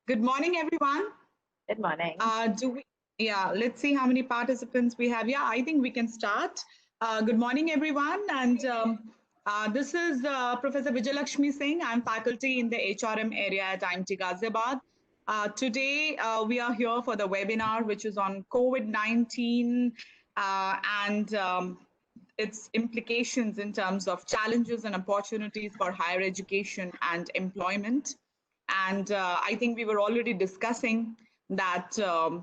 Good morning, everyone. Good morning. Let's see how many participants we have. Yeah, I think we can start. Good morning, everyone. And this is Professor VijayLakshmi Singh. I'm faculty in the HRM area at IMT Ghaziabad. Today, we are here for the webinar, which is on COVID-19 and its implications in terms of challenges and opportunities for higher education and employment. And I think we were already discussing that, how,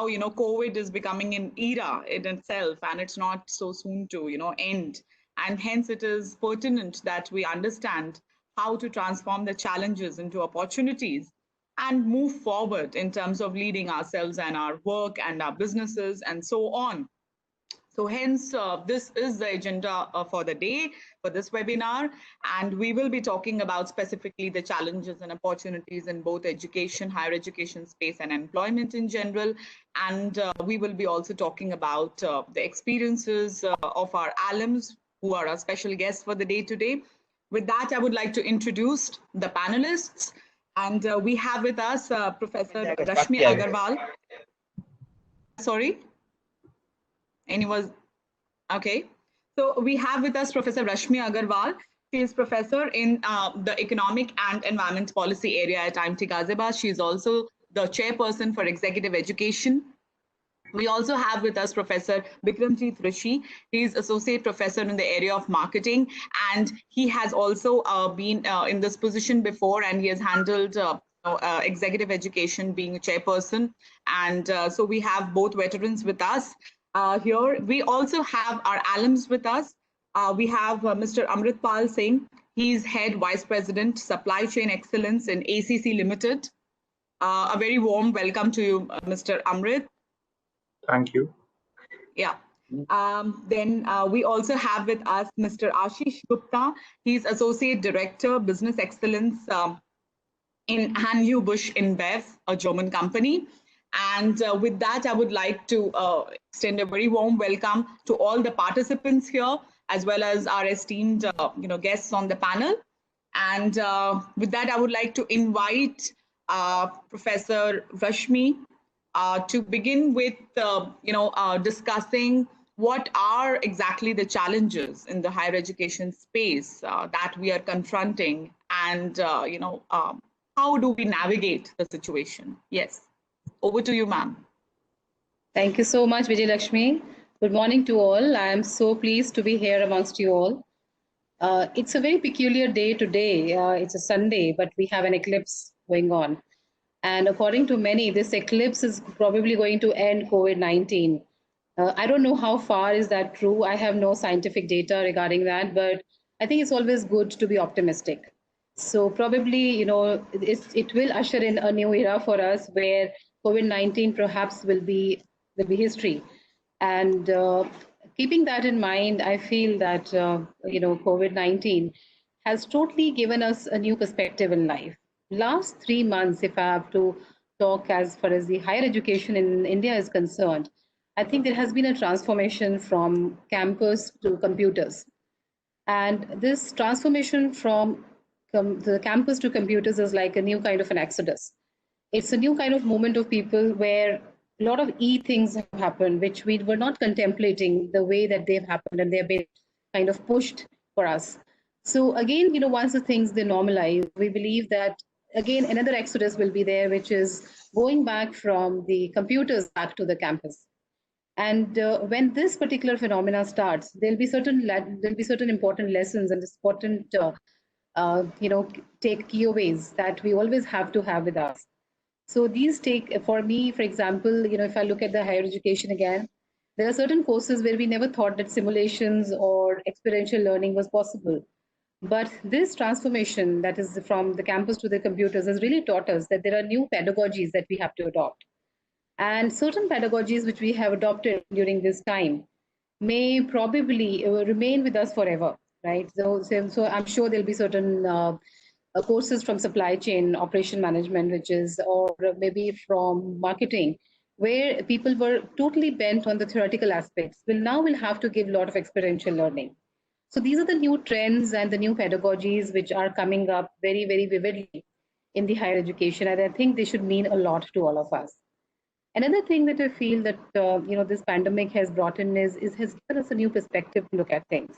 COVID is becoming an era in itself, and it's not so soon to, end. And hence it is pertinent that we understand how to transform the challenges into opportunities and move forward in terms of leading ourselves and our work and our businesses and so on. So hence, this is the agenda for the day for this webinar, and we will be talking about specifically the challenges and opportunities in both education, higher education space, and employment in general. And we will be also talking about the experiences of our alums who are our special guests for the day today. With that, I would like to introduce the panelists. And we have with us Professor Rashmi Aggarwal. Sorry? Anyone? Okay. So we have with us Professor Rashmi Aggarwal. She is professor in the Economic and Environment Policy area at IMT Ghaziabad. She is also the chairperson for executive education. We also have with us Professor Bikramjit Rishi. He is associate professor in the area of marketing, and he has also been in this position before, and he has handled executive education, being a chairperson. And so we have both veterans with us. Here, we also have our alums with us. We have Mr. Amritpal Singh. He's head vice president, supply chain excellence in ACC Limited. A very warm welcome to you, Mr. Amrit. Thank you. Yeah. Then we also have with us Mr. Ashish Gupta. He's associate director, business excellence in Anheuser-Busch Inbev, a German company. And with that, I would like to extend a very warm welcome to all the participants here, as well as our esteemed guests on the panel. And with that, I would like to invite Professor Rashmi to begin with, discussing what are exactly the challenges in the higher education space that we are confronting, and how do we navigate the situation? Yes. Over to you, ma'am. Thank you so much, VijayLakshmi. Good morning to all. I am so pleased to be here amongst you all. It's a very peculiar day today. It's a Sunday, but we have an eclipse going on. And according to many, this eclipse is probably going to end COVID-19. I don't know how far is that true. I have no scientific data regarding that, but I think it's always good to be optimistic. So probably, it will usher in a new era for us where COVID-19 perhaps will be history. And keeping that in mind, I feel that, COVID-19 has totally given us a new perspective in life. Last 3 months, if I have to talk as far as the higher education in India is concerned, I think there has been a transformation from campus to computers. And this transformation from the campus to computers is like a new kind of an exodus. It's a new kind of movement of people where a lot of things have happened, which we were not contemplating the way that they've happened, and they've been kind of pushed for us. So again, once the things they normalize, we believe that again, another exodus will be there, which is going back from the computers back to the campus. And when this particular phenomena starts, there'll be certain important lessons and important take takeaways that we always have to have with us. So these for me, for example, if I look at the higher education again, there are certain courses where we never thought that simulations or experiential learning was possible. But this transformation that is from the campus to the computers has really taught us that there are new pedagogies that we have to adopt. And certain pedagogies which we have adopted during this time may probably remain with us forever, right? So I'm sure there'll be certain courses from supply chain operation management, or maybe from marketing, where people were totally bent on the theoretical aspects, will have to give a lot of experiential learning. So these are the new trends and the new pedagogies which are coming up very, very vividly in the higher education, and I think they should mean a lot to all of us. Another thing that I feel that this pandemic has brought in is has given us a new perspective to look at things.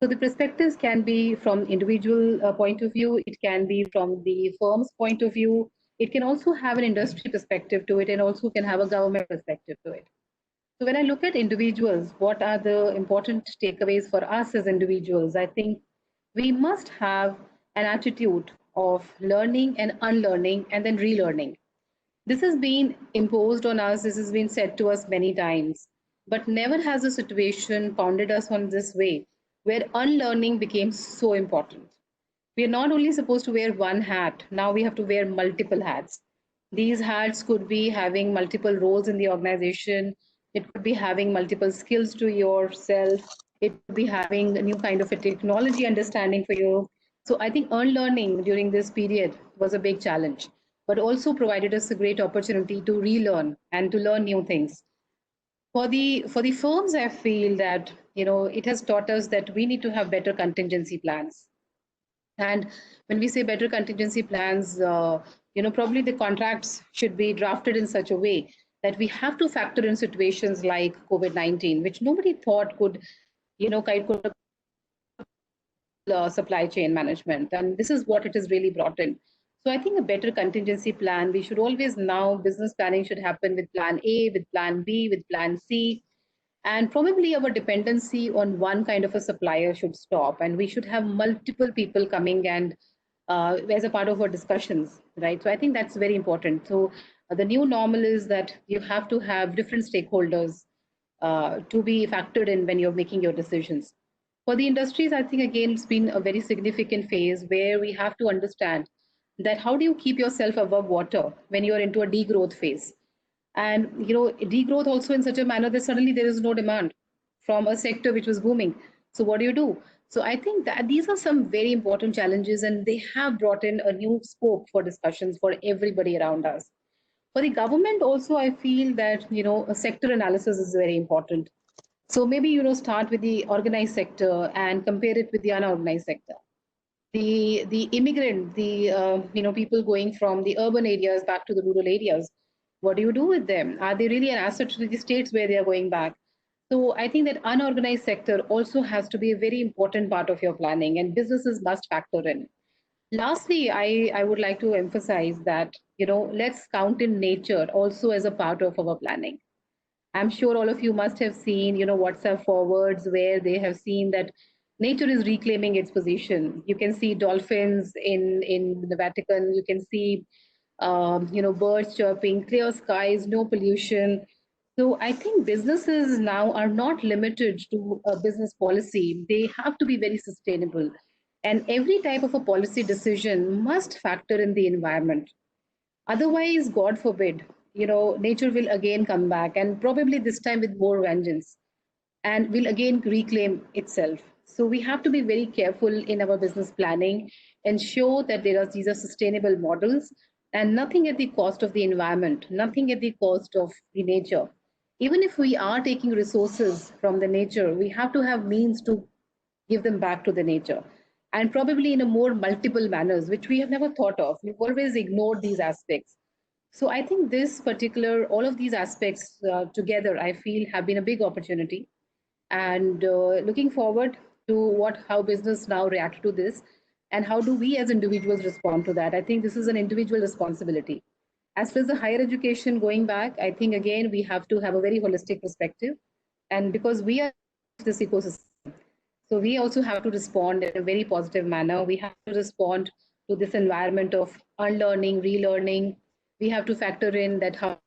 So the perspectives can be from individual point of view, it can be from the firm's point of view, it can also have an industry perspective to it, and also can have a government perspective to it. So when I look at individuals, what are the important takeaways for us as individuals? I think we must have an attitude of learning and unlearning and then relearning. This has been imposed on us, this has been said to us many times, but never has a situation pounded us on this way where unlearning became so important. We are not only supposed to wear one hat, now we have to wear multiple hats. These hats could be having multiple roles in the organization, it could be having multiple skills to yourself, it could be having a new kind of a technology understanding for you. So I think unlearning during this period was a big challenge, but also provided us a great opportunity to relearn and to learn new things. For the firms, I feel that it has taught us that we need to have better contingency plans. And when we say better contingency plans, probably the contracts should be drafted in such a way that we have to factor in situations like COVID-19, which nobody thought could, could supply chain management. And this is what it has really brought in. So I think a better contingency plan, we should always now, business planning should happen with plan A, with plan B, with plan C. And probably our dependency on one kind of a supplier should stop. And we should have multiple people coming and as a part of our discussions, right? So I think that's very important. So the new normal is that you have to have different stakeholders to be factored in when you're making your decisions. For the industries, I think, again, it's been a very significant phase where we have to understand that how do you keep yourself above water when you're into a degrowth phase? And, degrowth also in such a manner that suddenly there is no demand from a sector which was booming. So what do you do? So I think that these are some very important challenges, and they have brought in a new scope for discussions for everybody around us. For the government also, I feel that, a sector analysis is very important. So maybe, start with the organized sector and compare it with the unorganized sector. The immigrant, the people going from the urban areas back to the rural areas, what do you do with them? Are they really an asset to the states where they are going back? So I think that unorganized sector also has to be a very important part of your planning, and businesses must factor in. Lastly, I would like to emphasize that, let's count in nature also as a part of our planning. I'm sure all of you must have seen, WhatsApp forwards where they have seen that nature is reclaiming its position. You can see dolphins in the Vatican. You can see, birds chirping, clear skies, no pollution. So I think businesses now are not limited to a business policy. They have to be very sustainable. And every type of a policy decision must factor in the environment. Otherwise, God forbid, nature will again come back, and probably this time with more vengeance, and will again reclaim itself. So we have to be very careful in our business planning, ensure that these are sustainable models, and nothing at the cost of the environment, nothing at the cost of the nature. Even if we are taking resources from the nature, we have to have means to give them back to the nature, and probably in a more multiple manners, which we have never thought of. We've always ignored these aspects. So I think all of these aspects together, I feel have been a big opportunity. And looking forward to how business now react to this, and how do we as individuals respond to that. I think this is an individual responsibility. As far as the higher education going back, I think again, we have to have a very holistic perspective. And because we are this ecosystem, so we also have to respond in a very positive manner. We have to respond to this environment of unlearning, relearning. We have to factor in that how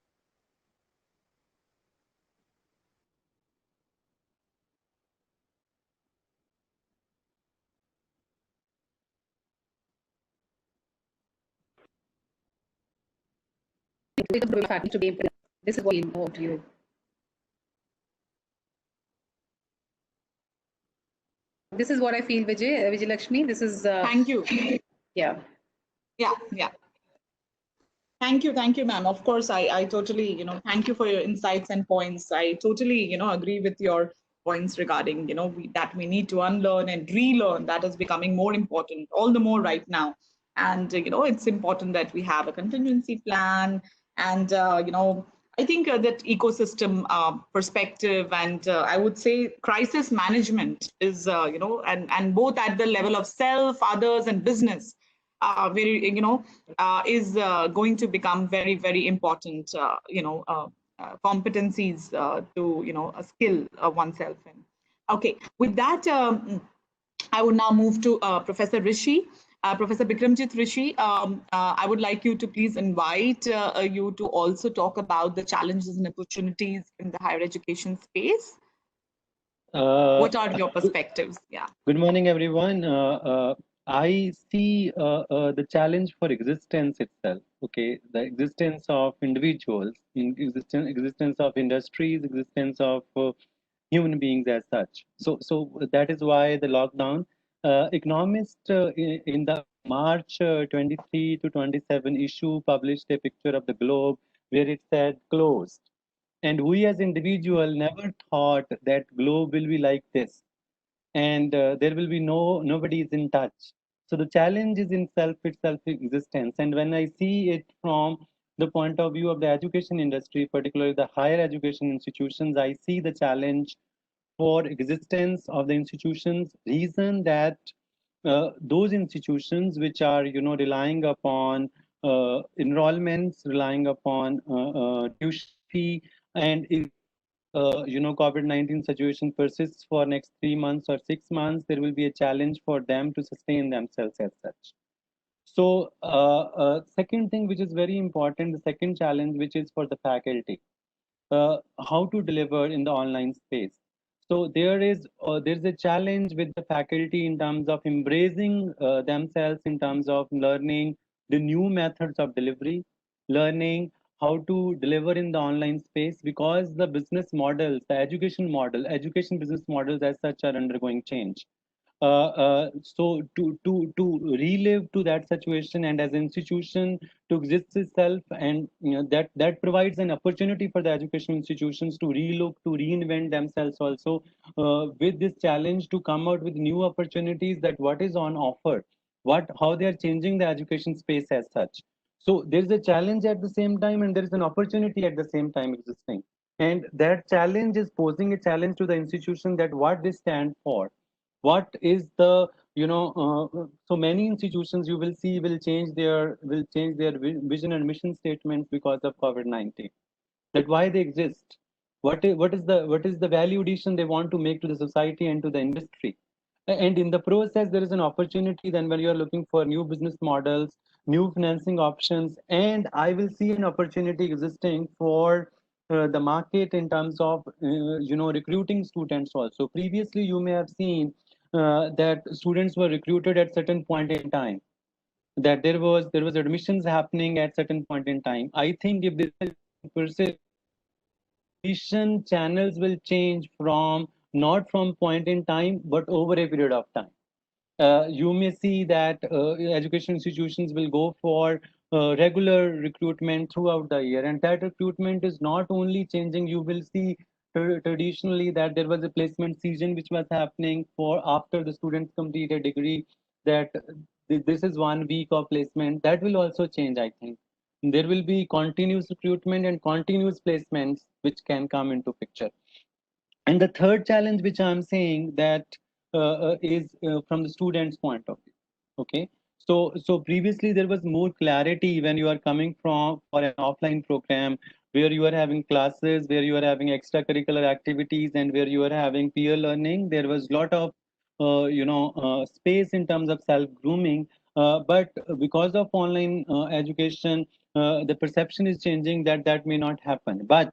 to be. This is what we know to you. This is what I feel, VijayLakshmi. This is. Thank you. Yeah. Yeah. Thank you, ma'am. Of course, I totally, thank you for your insights and points. I totally, agree with your points regarding, that we need to unlearn and relearn. That is becoming more important, all the more right now. And, it's important that we have a contingency plan. And, I think that ecosystem perspective and I would say crisis management is, and both at the level of self, others, and business, is going to become very, very important, competencies to, skill oneself in. Okay, with that, I would now move to Professor Rishi. Professor Bikramjit Rishi, I would like you to please invite you to also talk about the challenges and opportunities in the higher education space. What are your perspectives? Yeah. Good morning, everyone. I see the challenge for existence itself. Okay, the existence of individuals, existence of industries, existence of human beings as such. So that is why the lockdown. Economists in the March 23 to 27 issue published a picture of the globe where it said closed. And we as individual never thought that globe will be like this, and there will be nobody is in touch. So the challenge is in self existence. And when I see it from the point of view of the education industry, particularly the higher education institutions, I see the challenge for existence of the institutions. Reason that those institutions which are relying upon enrollments, relying upon tuition fee, and if COVID-19 situation persists for next 3 months or 6 months, there will be a challenge for them to sustain themselves as such. So second thing which is very important, the second challenge, which is for the faculty, how to deliver in the online space. So there's a challenge with the faculty in terms of embracing themselves, in terms of learning the new methods of delivery, learning how to deliver in the online space, because the business models, the education business models as such are undergoing change. So to relive to that situation, and as an institution to exist itself, and that provides an opportunity for the education institutions to relook, to reinvent themselves also, with this challenge to come out with new opportunities, that what is on offer, how they are changing the education space as such. So there's a challenge at the same time, and there is an opportunity at the same time existing, and that challenge is posing a challenge to the institution, that what they stand for, what is the so many institutions you will see will change their vision and mission statements because of COVID-19. That why they exist, what is the value addition they want to make to the society and to the industry. And in the process there is an opportunity then when you are looking for new business models, new financing options. And I will see an opportunity existing for the market in terms of recruiting students also. Previously you may have seen that students were recruited at certain point in time, that there was admissions happening at certain point in time. I think if this persists, admission channels will change from not from point in time but over a period of time. You may see that education institutions will go for regular recruitment throughout the year, and that recruitment is not only changing. You will see traditionally that there was a placement season which was happening for after the students complete a degree, that this is 1 week of placement. That will also change, I think. There will be continuous recruitment and continuous placements which can come into picture. And the third challenge which I'm saying that is from the students' point of view. Okay, so previously there was more clarity when you are coming from for an offline program, where you are having classes, where you are having extracurricular activities, and where you are having peer learning. There was a lot of space in terms of self grooming. But because of online education, the perception is changing that that may not happen. But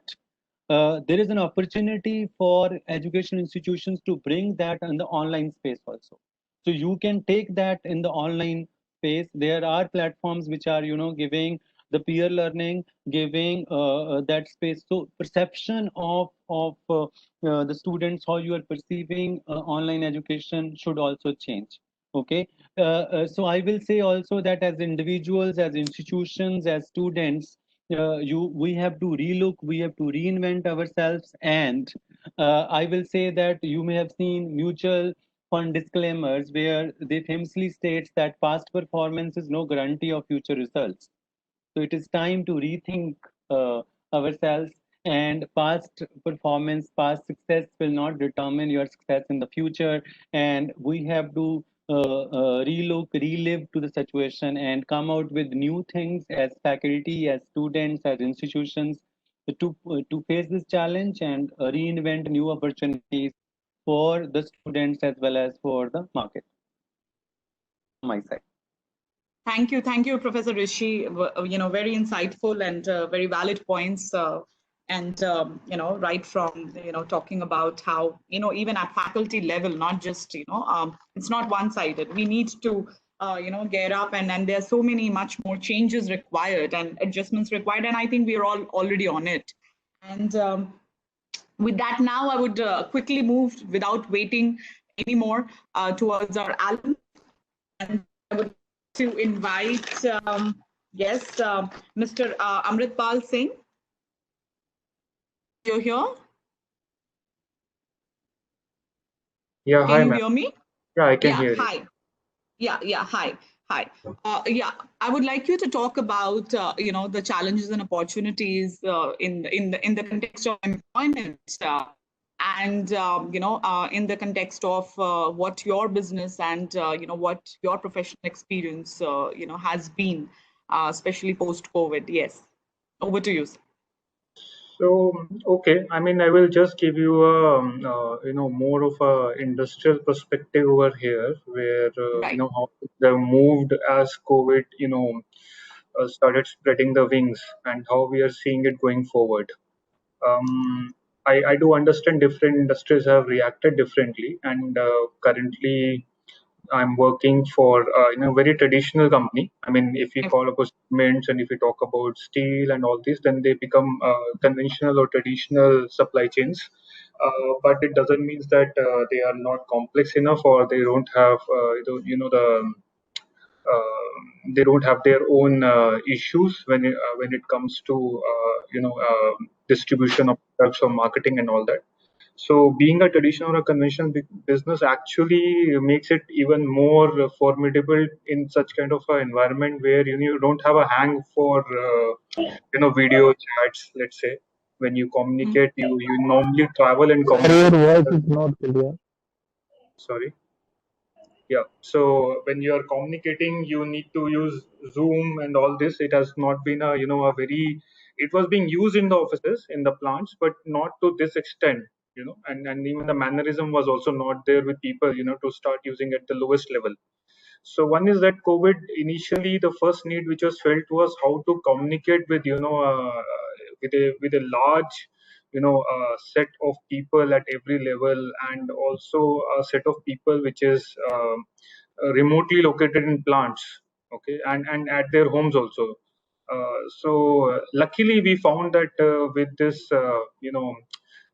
there is an opportunity for education institutions to bring that in the online space also. So you can take that in the online space. There are platforms which are giving the peer learning, giving that space. So perception of the students, how you are perceiving online education should also change. Okay, so I will say also that as individuals, as institutions, as students, we have to relook, we have to reinvent ourselves. And I will say that you may have seen mutual fun disclaimers where they famously states that past performance is no guarantee of future results. So it is time to rethink ourselves, and past performance, past success will not determine your success in the future. And we have to relive to the situation and come out with new things as faculty, as students, as institutions to face this challenge and reinvent new opportunities for the students as well as for the market. My side. Thank you, Professor Rishi. Very insightful and very valid points. Right from talking about how even at faculty level, not just it's not one-sided. We need to gear up, and there are so many much more changes required and adjustments required, and I think we are all already on it. And with that, now I would quickly move without waiting anymore towards our alumni, and I would to invite Mr. Amritpal Singh. You're here? Yeah, hi, Can you ma'am. hear me? Yeah, I can Yeah, hear you. hi. Yeah, hi. I would like you to talk about the challenges and opportunities in the context of employment and in the context of what your business and what your professional experience has been, especially post COVID. Yes, over to you, sir. So, okay, I mean, I will just give you a, more of a industrial perspective over here, where Right. how they moved as COVID, started spreading the wings, and how we are seeing it going forward. I do understand different industries have reacted differently, and currently I'm working for a very traditional company. I mean, if we call about cements and if we talk about steel and all this, then they become conventional or traditional supply chains. But it doesn't mean that they are not complex enough, or they don't have they don't have their own issues when it comes to distribution of products or marketing and all that. So being a traditional or a conventional business actually makes it even more formidable in such kind of an environment where you don't have a hang for video chats. Let's say when you communicate, you normally travel and Your communicate. voice is not clear. Sorry. Yeah. So when you are communicating, you need to use Zoom and all this. It has not been a very. It was being used in the offices, in the plants, but not to this extent. And even the mannerism was also not there with people. To start using at the lowest level. So one is that COVID initially the first need which was felt was how to communicate with with a large set of people at every level, and also a set of people which is remotely located in plants, okay, and at their homes also. So luckily we found that with this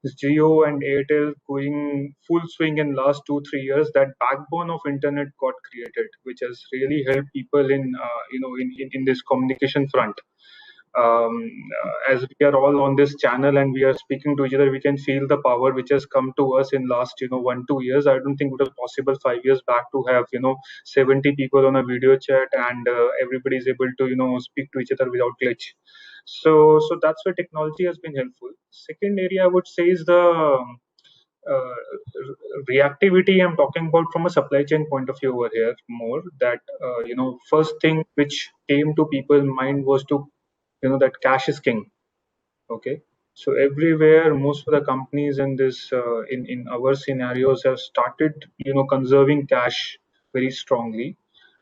this Jio and Airtel going full swing in last 2-3 years, that backbone of internet got created, which has really helped people in in this communication front. As we are all on this channel and we are speaking to each other, we can feel the power which has come to us in last 1-2 years. I don't think it was possible 5 years back to have 70 people on a video chat, and everybody is able to speak to each other without glitch. So that's where technology has been helpful. Second area I would say is the uh, reactivity. I'm talking about from a supply chain point of view over here more. That first thing which came to people's mind was to that cash is king. Okay, so everywhere most of the companies in this in our scenarios have started conserving cash very strongly.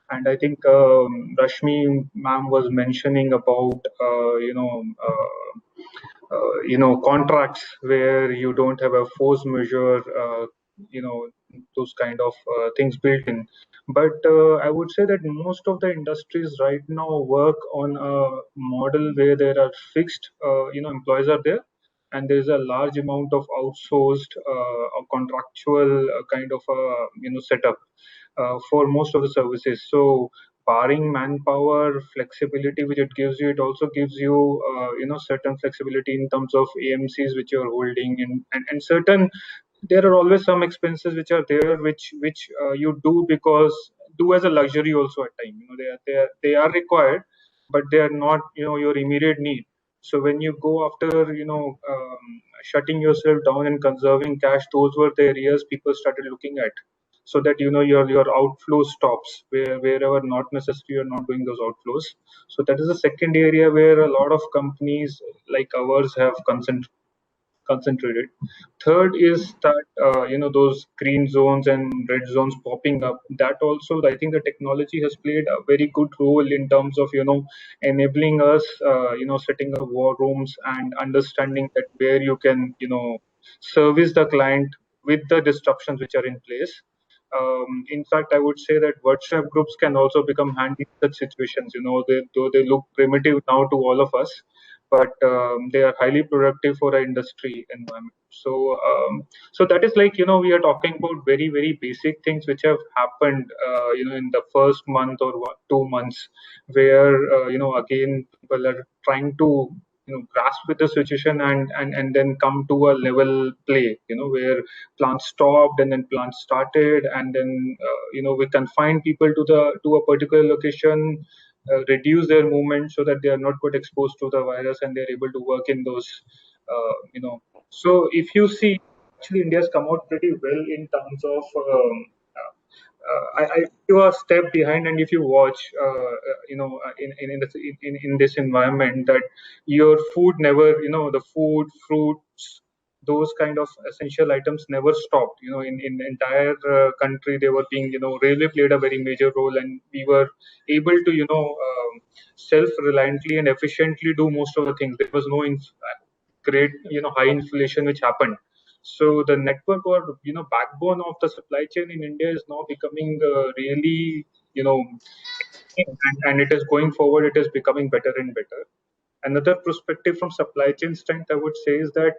And I think Rashmi ma'am was mentioning about contracts where you don't have a force majeure, those kind of things built in. But I would say that most of the industries right now work on a model where there are fixed employees are there, and there's a large amount of outsourced or contractual kind of setup for most of the services. So barring manpower flexibility which it gives you, it also gives you certain flexibility in terms of AMCs which you're holding, and certain there are always some expenses which are there, which you do as a luxury also at time. They are required, but they are not your immediate need. So when you go after shutting yourself down and conserving cash, those were the areas people started looking at, so that your outflow stops wherever not necessary, you're not doing those outflows. So that is the second area where a lot of companies like ours have concentrated. Third is that those green zones and red zones popping up. That also, I think the technology has played a very good role in terms of enabling us, setting up war rooms and understanding that where you can service the client with the disruptions which are in place. In fact, I would say that WhatsApp groups can also become handy in such situations. Though they look primitive now to all of us, but they are highly productive for an industry environment. So that is like we are talking about very very basic things which have happened in the first month or 2 months, where again people are trying to grasp with the situation and then come to a level play, where plants stopped and then plants started, and then we confine people to a particular location, reduce their movement so that they are not got exposed to the virus and they're able to work in those so if you see, actually India has come out pretty well in terms of I do a step behind, and if you watch, in this environment, that your food never, the food, fruits, those kind of essential items never stopped. In the entire country, they were being, railway played a very major role, and we were able to, self-reliantly and efficiently do most of the things. There was no great, high inflation which happened. So the network or backbone of the supply chain in India is now becoming really and it is going forward. It is becoming better and better. Another perspective from supply chain strength, I would say, is that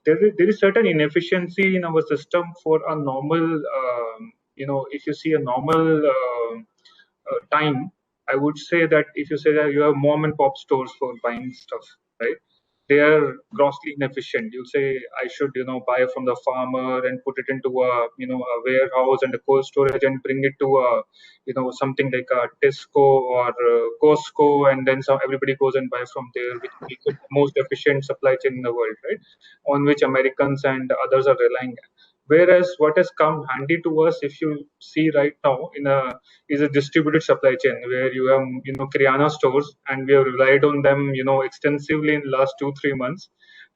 there is certain inefficiency in our system for a normal. If you see a normal time, I would say that if you say that you have mom and pop stores for buying stuff, right? They are grossly inefficient. You'll say I should, buy from the farmer and put it into a warehouse and a cold storage and bring it to something like a Tesco or Costco, and then everybody goes and buy from there, which makes it the most efficient supply chain in the world, right? On which Americans and others are relying. Whereas what has come handy to us, if you see right now, is a distributed supply chain where you have Kirana stores, and we have relied on them extensively in the last 2-3 months,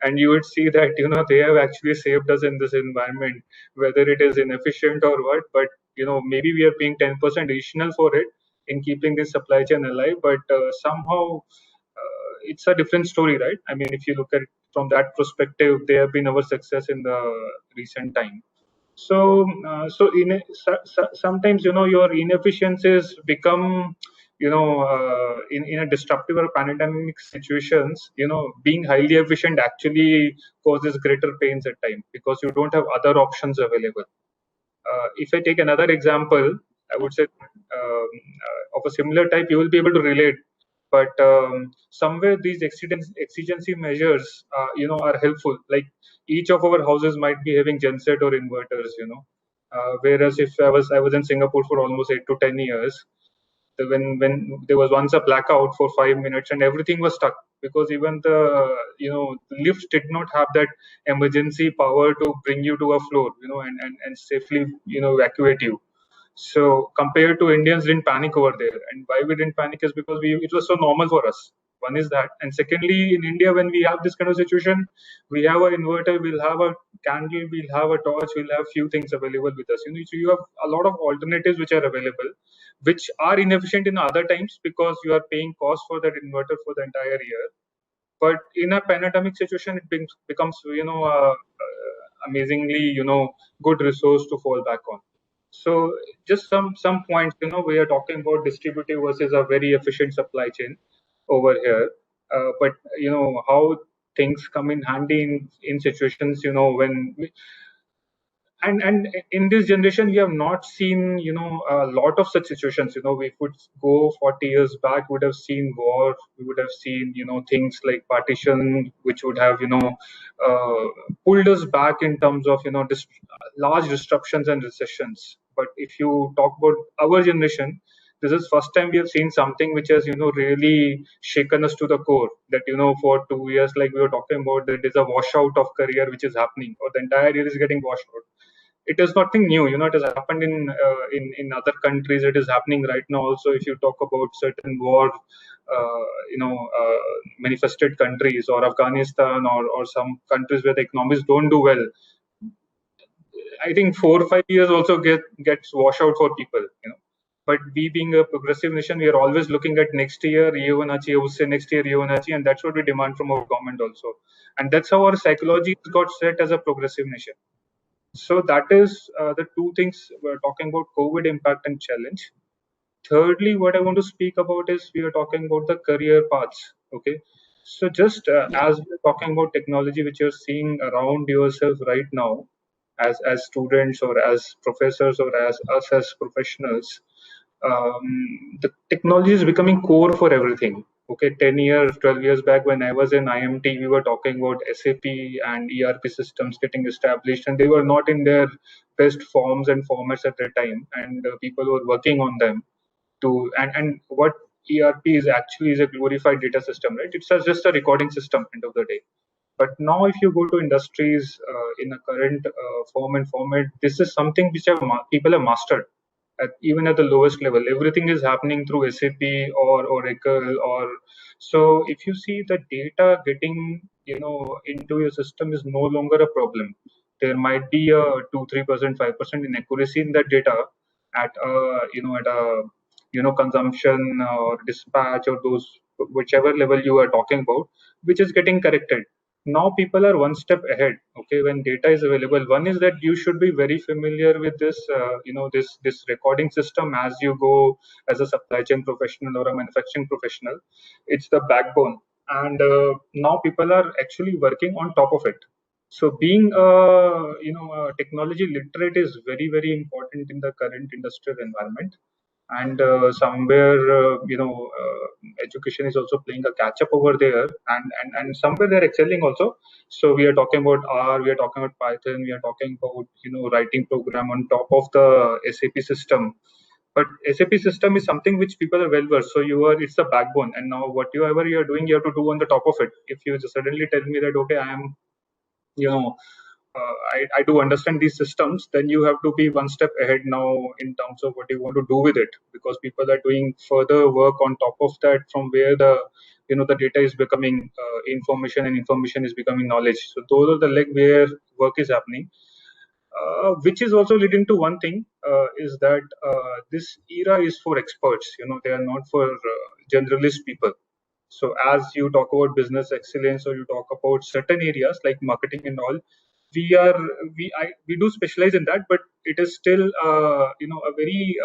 and you would see that they have actually saved us in this environment, whether it is inefficient or what. But maybe we are paying 10% additional for it in keeping this supply chain alive, but somehow it's a different story, right? I mean, if you look at it from that perspective, they have been our success in the recent time. Sometimes your inefficiencies become in a disruptive or pandemic situations. Being highly efficient actually causes greater pains at times because you don't have other options available. If I take another example, I would say of a similar type, you will be able to relate. But somewhere these exigency measures, are helpful. Like each of our houses might be having genset or inverters. Whereas if I was in Singapore for almost 8 to 10 years, when there was once a blackout for 5 minutes and everything was stuck because even the lifts did not have that emergency power to bring you to a floor, and safely evacuate you. So compared to Indians didn't panic over there, and why we didn't panic is because it was so normal for us. One is that, and secondly, in India, when we have this kind of situation, we have an inverter, we'll have a candle, we'll have a torch, we'll have few things available with us. So you have a lot of alternatives which are available, which are inefficient in other times because you are paying cost for that inverter for the entire year. But in a pandemic situation, it becomes amazingly good resource to fall back on. So just some points, we are talking about distributive versus a very efficient supply chain over here. But how things come in handy in situations, when and in this generation we have not seen a lot of such situations. We could go 40 years back, we would have seen war, we would have seen things like partition, which would have uh, pulled us back in terms of large disruptions and recessions. But if you talk about our generation, this is first time we have seen something which has really shaken us to the core, that for 2 years, like we were talking about, there is a washout of career which is happening, or the entire year is getting washed out. It is nothing new. It has happened in other countries. It is happening right now also. If you talk about certain war manifested countries, or Afghanistan, or some countries where the economies don't do well, I think 4 or 5 years also gets wash out for people. But we being a progressive nation, we are always looking at next year, ye hona chahiye, usse next year, ye hona chahiye, and that's what we demand from our government also. And that's how our psychology got set as a progressive nation. So that is the two things we're talking about: COVID impact and challenge. Thirdly, what I want to speak about is we are talking about the career paths. Okay, so just as we're talking about technology, which you're seeing around yourself right now, as students or as professors or as us as professionals, the technology is becoming core for everything. Okay, 10 years, 12 years back when I was in IMT, we were talking about SAP and ERP systems getting established, and they were not in their best forms and formats at that time, and people were working on them and what ERP is actually is a glorified data system, right? It's just a recording system end of the day. But now, if you go to industries in a current form and format, this is something which people have mastered. Even at the lowest level, everything is happening through SAP or Oracle. Or so, if you see the data getting into your system is no longer a problem. There might be a 2-3%, 5% inaccuracy in that data at a consumption or dispatch or those whichever level you are talking about, which is getting corrected. Now people are one step ahead. Okay, when data is available, one is that you should be very familiar with this this recording system as you go as a supply chain professional or a manufacturing professional. It's the backbone, and now people are actually working on top of it. So being a technology literate is very, very important in the current industrial environment. And somewhere education is also playing a catch up over there, and somewhere they're excelling also. So we are talking about R, we are talking about Python, we are talking about writing program on top of the SAP system. But SAP system is something which people are well versed. So it's the backbone, and now whatever you are doing, you have to do on the top of it. If you just suddenly tell me that okay, I am I do understand these systems, then you have to be one step ahead now in terms of what you want to do with it, because people are doing further work on top of that, from where the data is becoming information, and information is becoming knowledge. So those are the leg where work is happening, which is also leading to one thing, is that this era is for experts. They are not for generalist people. So as you talk about business excellence, or you talk about certain areas like marketing and all, we do specialize in that, but it is still a very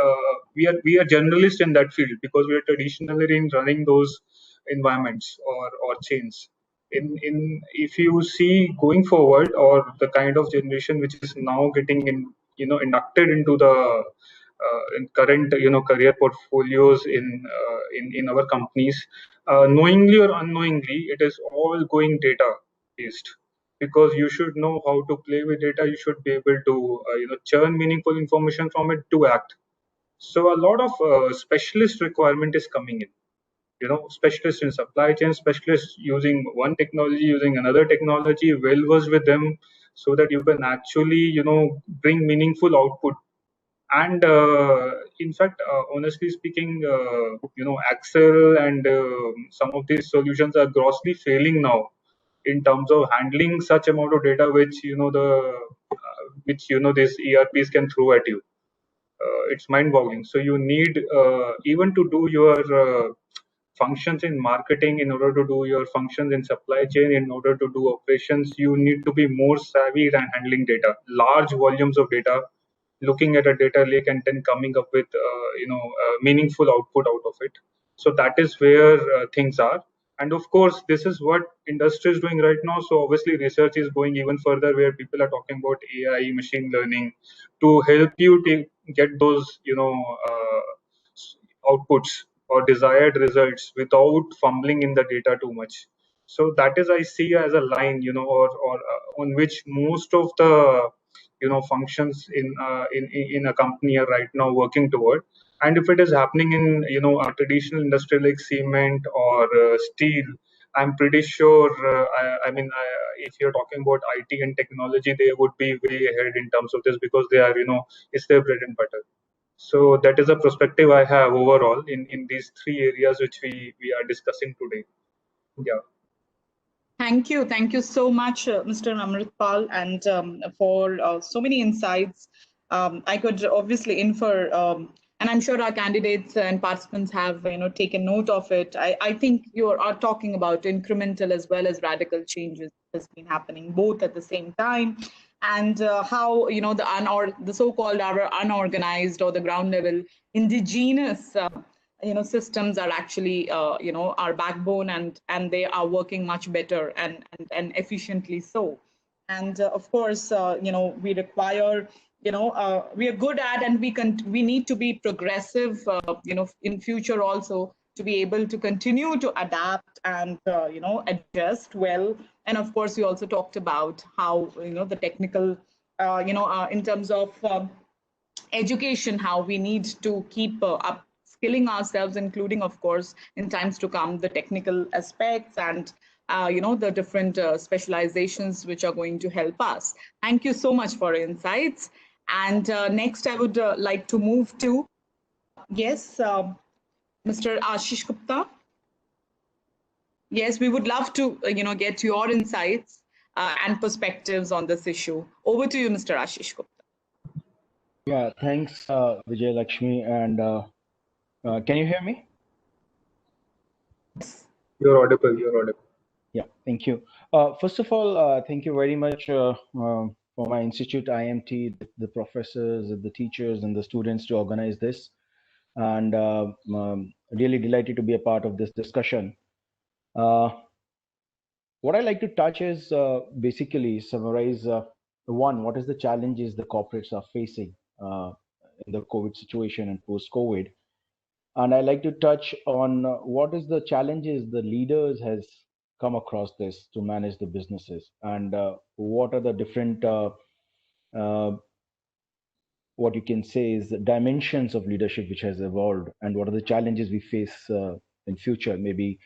we are generalists in that field, because we are traditionally in running those environments or chains. In if you see going forward, or the kind of generation which is now getting inducted into the in current career portfolios in our companies, knowingly or unknowingly, it is all going data based, because you should know how to play with data. You should be able to churn meaningful information from it to act. So a lot of specialist requirement is coming in. Specialists in supply chain, specialists using one technology, using another technology, well versed with them, so that you can actually bring meaningful output. And in fact, honestly speaking, Excel and some of these solutions are grossly failing now in terms of handling such amount of data, which these ERPs can throw at you. It's mind-boggling. So you need even to do your functions in marketing, in order to do your functions in supply chain, in order to do operations, you need to be more savvy than handling data, large volumes of data, looking at a data lake, and then coming up with meaningful output out of it. So that is where things are. And of course, this is what industry is doing right now. So obviously, research is going even further, where people are talking about AI, machine learning, to help you to get those, outputs or desired results without fumbling in the data too much. So that is, I see as a line, or on which most of the functions in a company are right now working toward. And if it is happening in a traditional industry like cement or steel, I'm pretty sure, if you're talking about IT and technology, they would be way ahead in terms of this, because they are, it's their bread and butter. So that is a perspective I have overall in these three areas which we are discussing today. Yeah. Thank you so much, Mr. Amritpal, and for so many insights. I could obviously infer, and I'm sure our candidates and participants have, taken note of it. I think you are talking about incremental as well as radical changes that's been happening both at the same time, and how the so-called our unorganized or the ground level indigenous systems are actually our backbone, and they are working much better and efficiently so. And of course, we require, we are good at, and we need to be progressive, in future also, to be able to continue to adapt and adjust well. And of course, we also talked about how the technical in terms of education, how we need to keep upskilling ourselves, including, of course, in times to come, the technical aspects and the different specializations which are going to help us. Thank you so much for insights. And next, I would like to move to, yes, Mr. Ashish Gupta. Yes, we would love to, get your insights and perspectives on this issue. Over to you, Mr. Ashish Gupta. Yeah, thanks, VijayLakshmi. And can you hear me? You're audible. You're audible. Yeah, thank you. First of all, thank you very much for my institute, IMT, the professors, the teachers, and the students to organize this. And really delighted to be a part of this discussion. What I like to touch is basically summarize one, what is the challenges the corporates are facing in the COVID situation and post-COVID. And I like to touch on what is the challenges the leaders has come across this to manage the businesses, and what are the different uh, what you can say is the dimensions of leadership which has evolved, and what are the challenges we face in future, maybe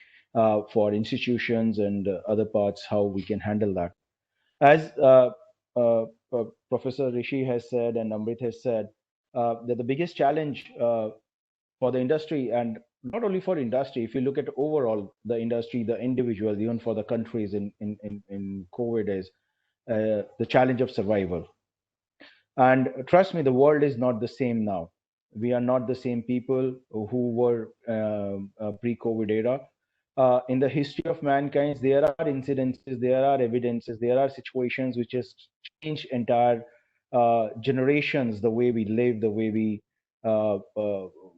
for institutions and other parts, how we can handle that. As Professor Rishi has said and Amrit has said, that the biggest challenge for the industry, and not only for industry, if you look at overall the industry, the individuals, even for the countries in COVID, is the challenge of survival. And trust me, the world is not the same now. We are not the same people who were pre-COVID era. In the history of mankind, there are incidences, there are evidences, there are situations which has changed entire generations, the way we live, the way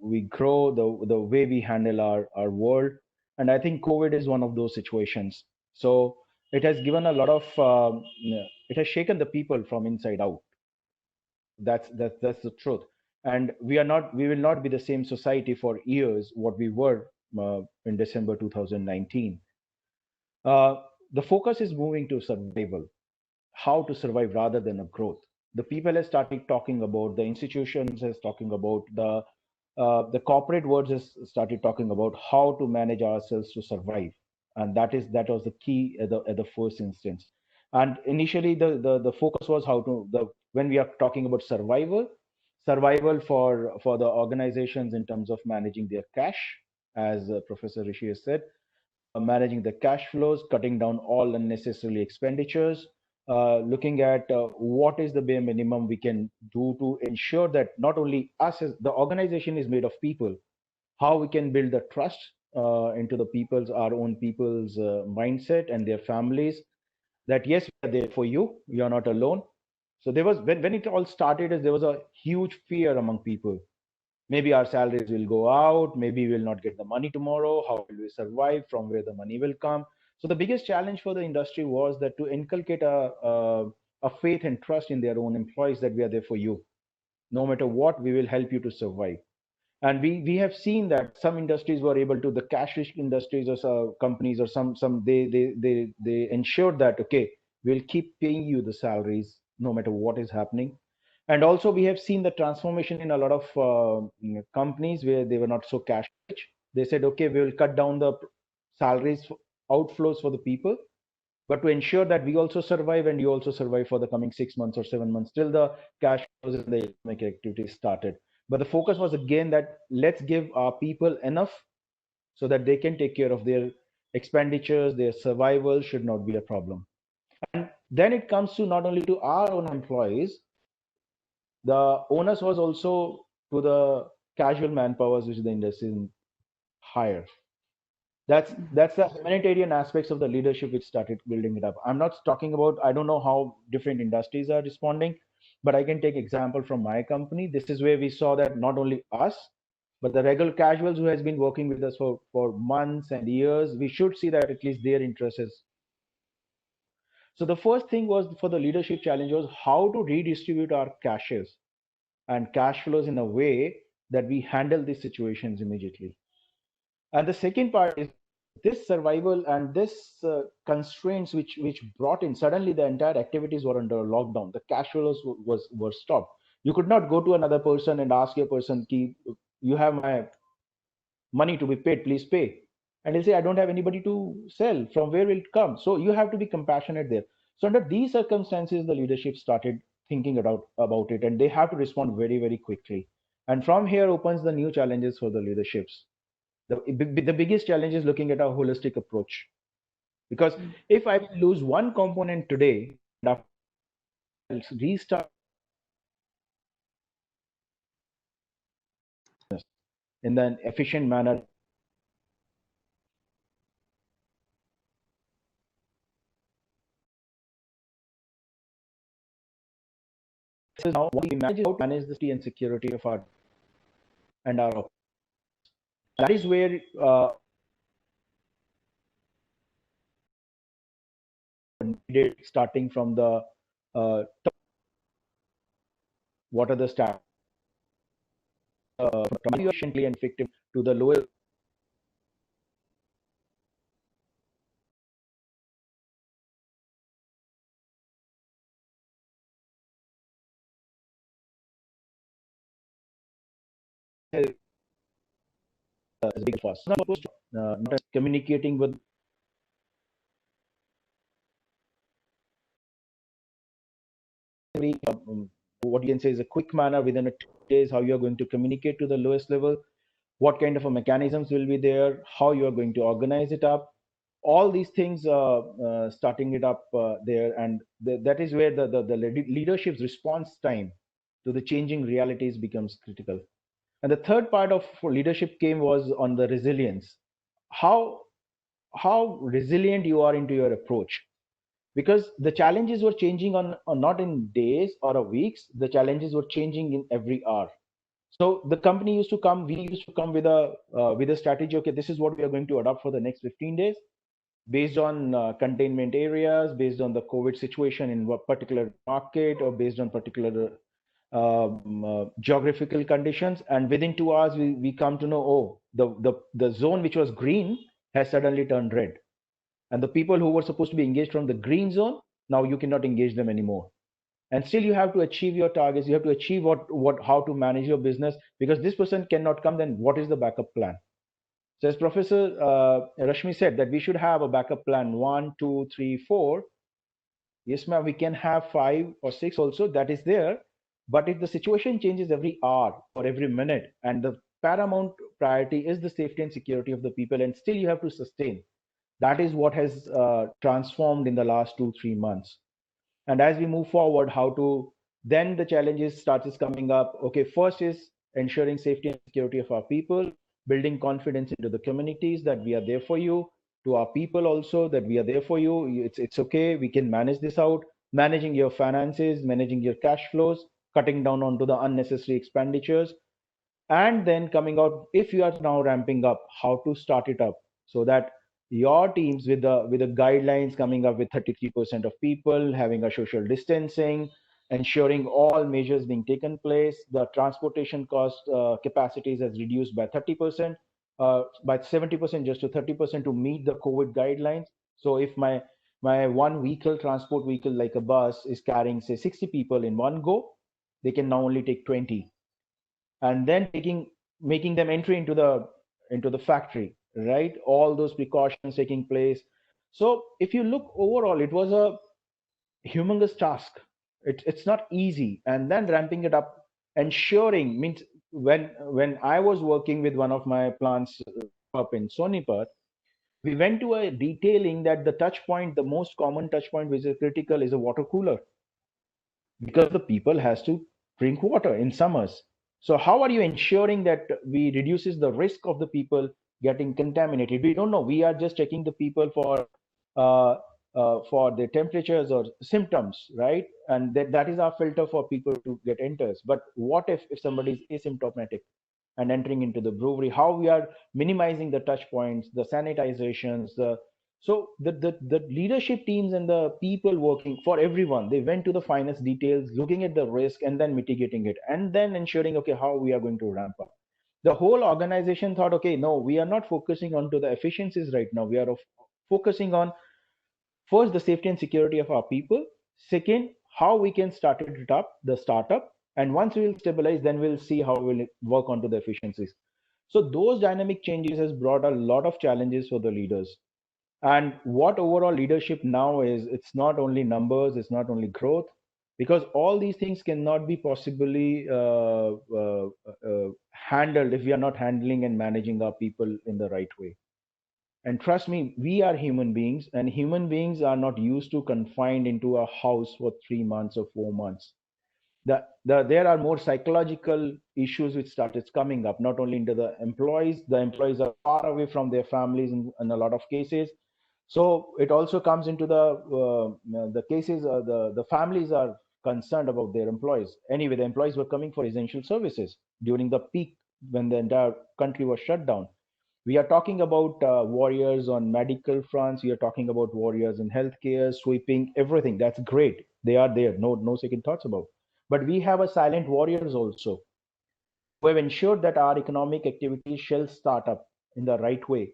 we grow, the way we handle our world. And I think COVID is one of those situations. So it has given a lot of, it has shaken the people from inside out. That's the truth. And we will not be the same society for years what we were in December 2019. The focus is moving to survival, how to survive rather than a growth. The people have started talking about, the institutions has talking about, the corporate world has started talking about how to manage ourselves to survive, and that was the key at the first instance. And initially, the focus was how to when we are talking about survival for the organizations in terms of managing their cash, as Professor Rishi has said, managing the cash flows, cutting down all unnecessary expenditures, looking at what is the bare minimum we can do to ensure that not only us as the organization is made of people, how we can build the trust into the people's, our own people's mindset and their families, that yes, we are there for you, you are not alone. So there was, when it all started, there was a huge fear among people Maybe our salaries will go out, maybe we will not get the money tomorrow, how will we survive, from where the money will come. So the biggest challenge for the industry was that to inculcate a faith and trust in their own employees, that we are there for you. No matter what, we will help you to survive. And we have seen that some industries were able to, the cash rich industries or companies or some they ensured that, okay, we'll keep paying you the salaries no matter what is happening. And also we have seen the transformation in a lot of companies where they were not so cash rich. They said, okay, we will cut down the salaries outflows for the people, but to ensure that we also survive and you also survive for the coming 6 months or 7 months till the cash flows and the economic activity started. But the focus was again that let's give our people enough so that they can take care of their expenditures, their survival should not be a problem. And then it comes to not only to our own employees, the onus was also to the casual manpowers which the industry hire. That's the humanitarian aspects of the leadership which started building it up. I'm not talking about, I don't know how different industries are responding, but I can take example from my company. This is where we saw that not only us, but the regular casuals who has been working with us for months and years, we should see that at least their interest is. So the first thing was for the leadership challenge was how to redistribute our cashes and cash flows in a way that we handle these situations immediately. And the second part is this survival and this constraints which brought in suddenly the entire activities were under lockdown. The cash flows were stopped. You could not go to another person and ask your person, Ki, you have my money to be paid, please pay. And he'll say, I don't have anybody to sell. From where will it come? So you have to be compassionate there. So under these circumstances, the leadership started thinking about it, and they have to respond very, very quickly. And from here opens the new challenges for the leaderships. The biggest challenge is looking at a holistic approach, because if I lose one component today, I'll restart in an efficient manner. This is now what we manage, how to manage the safety and security of our and our. That is where starting from the top, what are the stats efficiently and effective to the lower. As big for us. Not communicating with what you can say is a quick manner within a 2 days, how you are going to communicate to the lowest level, what kind of a mechanisms will be there, how you are going to organize it up, all these things starting it up there, and that is where the leadership's response time to the changing realities becomes critical. And the third part of leadership came was on the resilience, how resilient you are into your approach, because the challenges were changing on not in days or a weeks, the challenges were changing in every hour. So the company used to come, we used to come with a strategy. Okay, this is what we are going to adopt for the next 15 days based on containment areas, based on the COVID situation in what particular market, or based on particular geographical conditions. And within 2 hours, we come to know, oh, the zone which was green has suddenly turned red. And the people who were supposed to be engaged from the green zone, now you cannot engage them anymore. And still you have to achieve your targets. You have to achieve how to manage your business, because this person cannot come. Then what is the backup plan? So as Professor Rashmi said, that we should have a backup plan 1, 2, 3, 4. Yes, ma'am, we can have 5 or 6 also, that is there. But if the situation changes every hour or every minute, and the paramount priority is the safety and security of the people, and still you have to sustain, that is what has transformed in the last 2-3 months. And as we move forward, how to then the challenges starts coming up. Okay, first is ensuring safety and security of our people, building confidence into the communities that we are there for you, to our people also that we are there for you. It's okay, we can manage this out. Managing your finances, managing your cash flows, cutting down onto the unnecessary expenditures. and then coming out, if you are now ramping up, how to start it up so that your teams with the guidelines coming up with 33% of people having a social distancing, ensuring all measures being taken place, the transportation cost capacities has reduced by 30%, by 70% just to 30% to meet the COVID guidelines. So if my one vehicle, transport vehicle like a bus is carrying say 60 people in one go, they can now only take 20, and then making them entry into the factory, right? All those precautions taking place. So if you look overall, it was a humongous task. It's not easy. And then ramping it up, ensuring means when I was working with one of my plants up in Sonipat, we went to a detailing that the touch point, the most common touch point which is critical is a water cooler, because the people has to drink water in summers. So how are you ensuring that we reduces the risk of the people getting contaminated? We don't know. We are just checking the people uh, for their temperatures or symptoms, right? And that is our filter for people to get enters. But what if somebody is asymptomatic and entering into the brewery? How we are minimizing the touch points, the sanitizations, the leadership teams and the people working for everyone, they went to the finest details, looking at the risk and then mitigating it, and then ensuring, okay, how we are going to ramp up. The whole organization thought, okay, no, we are not focusing on to the efficiencies right now. We are focusing on first the safety and security of our people. Second, how we can start it up, the startup. And once we will stabilize, then we'll see how we'll work onto the efficiencies. So those dynamic changes has brought a lot of challenges for the leaders. And what overall leadership now is, it's not only numbers, it's not only growth, because all these things cannot be possibly handled if we are not handling and managing our people in the right way. And trust me, we are human beings, and human beings are not used to confined into a house for 3 months or 4 months. There are more psychological issues which started coming up, not only into the employees. The employees are far away from their families in a lot of cases. So it also comes into the cases, the families are concerned about their employees. Anyway, the employees were coming for essential services during the peak when the entire country was shut down. We are talking about warriors on medical fronts. We are talking about warriors in healthcare, sweeping, everything. That's great. They are there. No second thoughts about. But we have a silent warriors also who have ensured that our economic activities shall start up in the right way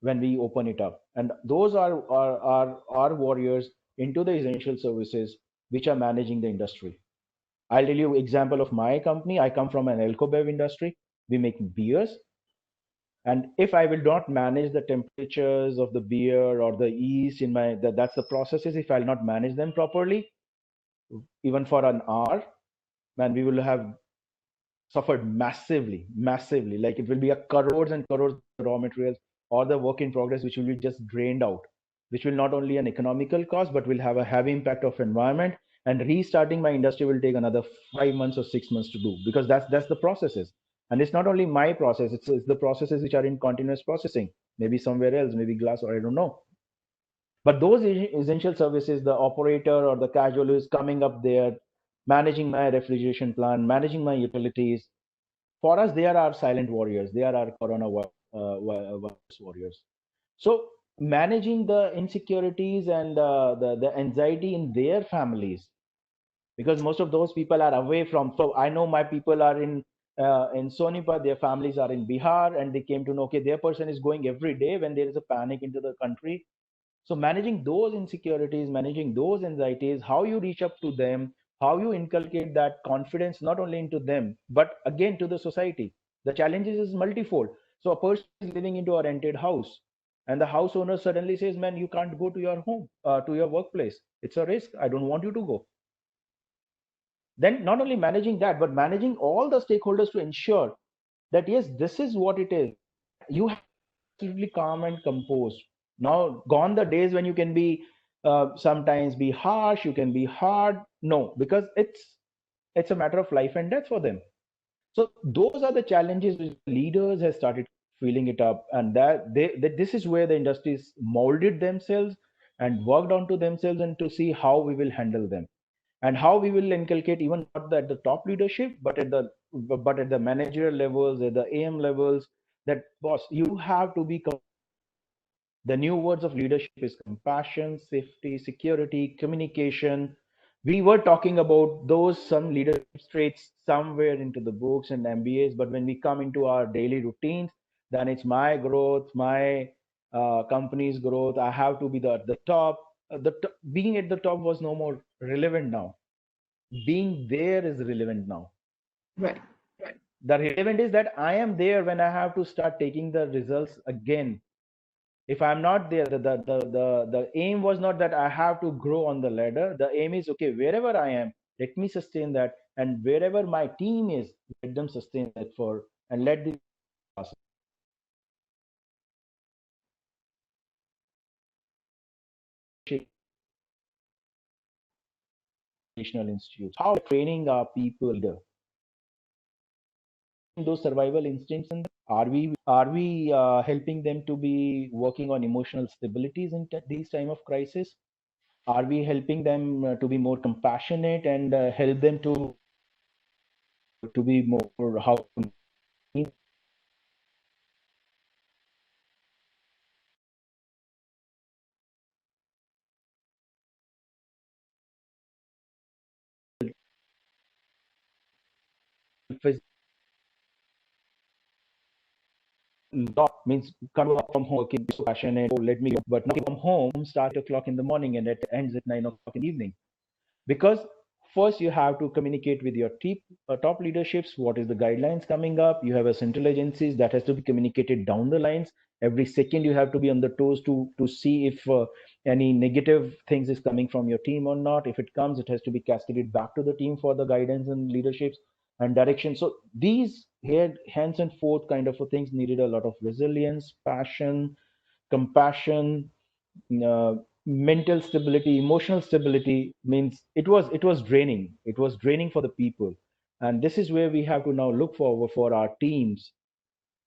when we open it up. And those are warriors into the essential services which are managing the industry. I'll tell you example of my company. I come from an alcohol industry. We make beers. And if I will not manage the temperatures of the beer or the yeast in my, that's the processes, if I'll not manage them properly, even for an hour, man, we will have suffered massively. Like it will be a crores and crores of raw materials or the work in progress, which will be just drained out, which will not only an economical cost, but will have a heavy impact of environment. And restarting my industry will take another 5 months or 6 months to do, because that's the processes. And it's not only my process, it's the processes which are in continuous processing, maybe somewhere else, maybe glass, or I don't know. But those essential services, the operator or the casual is coming up there, managing my refrigeration plant, managing my utilities. For us, they are our silent warriors. They are our virus warriors. So managing the insecurities and the anxiety in their families, because most of those people are away from. So I know my people are in Sonipat, their families are in Bihar, and they came to know, okay, their person is going every day when there is a panic into the country. So managing those insecurities, managing those anxieties, how you reach up to them, how you inculcate that confidence not only into them, but again to the society. The challenges is multifold. So a person is living into a rented house, and the house owner suddenly says, man, you can't go to your home, to your workplace. It's a risk. I don't want you to go. Then not only managing that, but managing all the stakeholders to ensure that, yes, this is what it is. You have to be absolutely calm and composed. Now, gone the days when you can be sometimes be harsh, you can be hard. No, because it's a matter of life and death for them. So those are the challenges which leaders have started feeling it up, and that this is where the industries molded themselves and worked onto themselves, and to see how we will handle them and how we will inculcate even not at the top leadership, but at the but at the managerial levels, at the AM levels, that boss, you have to be. The new words of leadership is compassion, safety, security, communication. We were talking about those some leadership traits somewhere into the books and MBAs, but when we come into our daily routines, then it's my growth, my company's growth. I have to be the top. Being at the top was no more relevant now. Being there is relevant now. Right. The relevant is that I am there when I have to start taking the results again. If I'm not there, the aim was not that I have to grow on the ladder. The aim is, okay, wherever I am, let me sustain that, and wherever my team is, let them sustain that for, and let the educational institutes, how training our people leader. Those survival instincts, and are we helping them to be working on emotional stabilities in these time of crisis? Are we helping them to be more compassionate and help them to be more how means come from home working so passionate, oh, let me go, but not from home start 8 o'clock in the morning and it ends at 9 o'clock in the evening. Because first you have to communicate with your top leaderships, what is the guidelines coming up. You have a central agencies that has to be communicated down the lines. Every second you have to be on the toes to see if any negative things is coming from your team or not. If it comes, it has to be cascaded back to the team for the guidance and leaderships and direction. So these here hands and forth kind of things needed a lot of resilience, passion, compassion, uh, mental stability, emotional stability. Means it was draining. It was draining for the people, and this is where we have to now look forward for our teams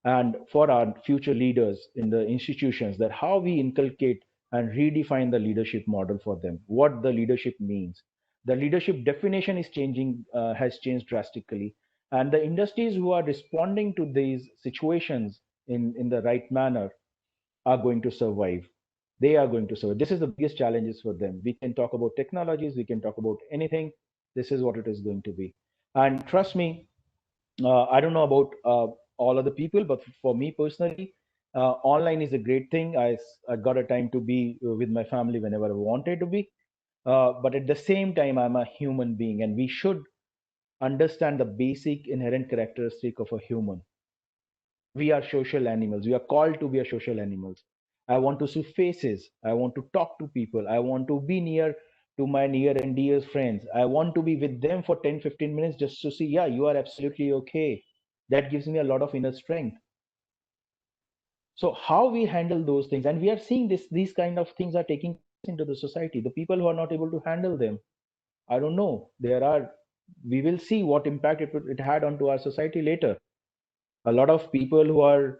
and for our future leaders in the institutions, that how we inculcate and redefine the leadership model for them, what the leadership means. The leadership definition is changing, has changed drastically, and the industries who are responding to these situations in the right manner are going to survive. They are going to survive. This is the biggest challenges for them. We can talk about technologies, we can talk about anything. This is what it is going to be. And trust me, I don't know about all other people, but for me personally, online is a great thing. I got a time to be with my family whenever I wanted to be. But at the same time, I'm a human being, and we should understand the basic inherent characteristic of a human. We are social animals. We are called to be a social animals. I want to see faces. I want to talk to people. I want to be near to my near and dear friends. I want to be with them for 10-15 minutes just to see, yeah, you are absolutely okay. That gives me a lot of inner strength. So how we handle those things, and we are seeing these kind of things are taking into the society. The people who are not able to handle them, I don't know. We will see what impact it had onto our society later. A lot of people who are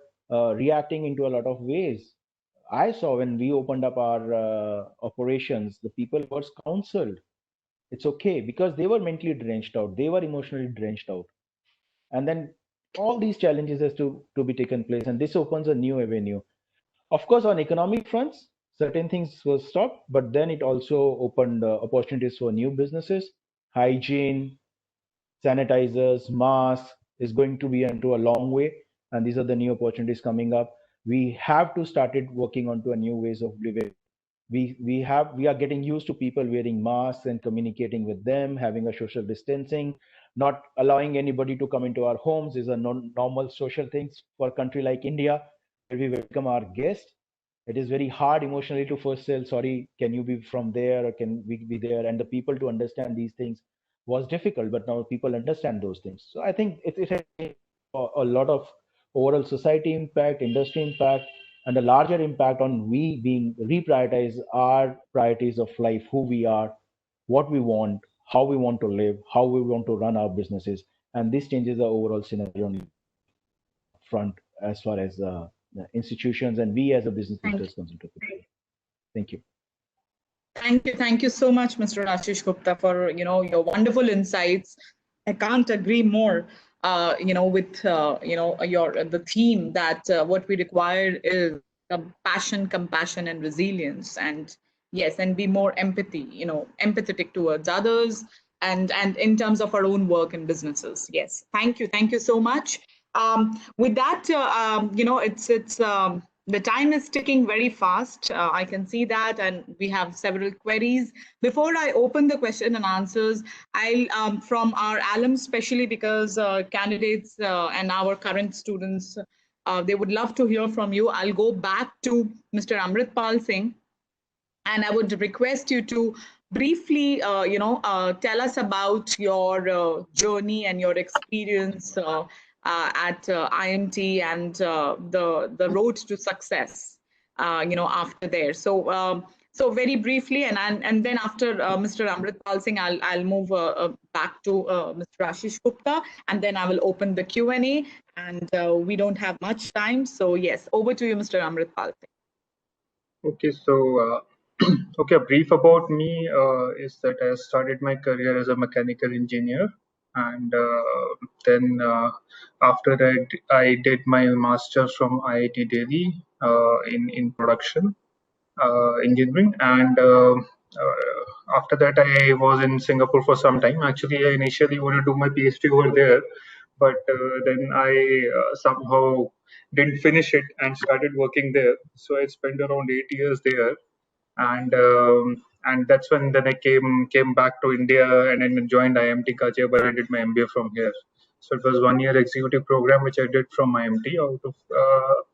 reacting into a lot of ways. I saw when we opened up our operations, the people were counseled. It's okay, because they were mentally drenched out, they were emotionally drenched out, and then all these challenges has to be taken place, and this opens a new avenue. Of course, on economic fronts, certain things were stopped, but then it also opened opportunities for new businesses. Hygiene, sanitizers, masks is going to be into a long way, and these are the new opportunities coming up. We have to started working onto a new ways of living. We are getting used to people wearing masks and communicating with them, having a social distancing, not allowing anybody to come into our homes is a normal social things for a country like India, where we welcome our guests. It is very hard emotionally to first say, sorry, can you be from there or can we be there? And the people to understand these things was difficult, but now people understand those things. So I think it has a lot of overall society impact, industry impact, and a larger impact on we being reprioritize our priorities of life, who we are, what we want, how we want to live, how we want to run our businesses. And this changes the overall scenario on front as far as the institutions and we as a business leaders comes into picture. Thank you. Thank you so much, Mr. Ashish Gupta, for your wonderful insights. I can't agree more. with the theme that what we require is passion, compassion, and resilience, and yes, and be more empathetic towards others, and in terms of our own work and businesses. Yes, thank you so much. With that, it's the time is ticking very fast. I can see that, and we have several queries. Before I open the question and answers, I'll from our alums, especially because candidates and our current students, they would love to hear from you. I'll go back to Mr. Amritpal Singh, and I would request you to briefly, tell us about your journey and your experience at IMT and the road to success, after there. So very briefly, and then after Mr. Amritpal Singh, I'll move back to Mr. Ashish Gupta, and then I will open the Q&A. And we don't have much time, so yes, over to you, Mr. Amritpal Singh. Okay, so okay, a brief about me is that I started my career as a mechanical engineer, and then after that I did my master's from IIT Delhi in production engineering, and after that I was in Singapore for some time. Actually, I initially wanted to do my PhD over there, but then I somehow didn't finish it and started working there. So I spent around 8 years there, and that's when then I came back to India and then joined IMT Ghaziabad and did my MBA from here. So it was 1 year executive program which I did from IMT out of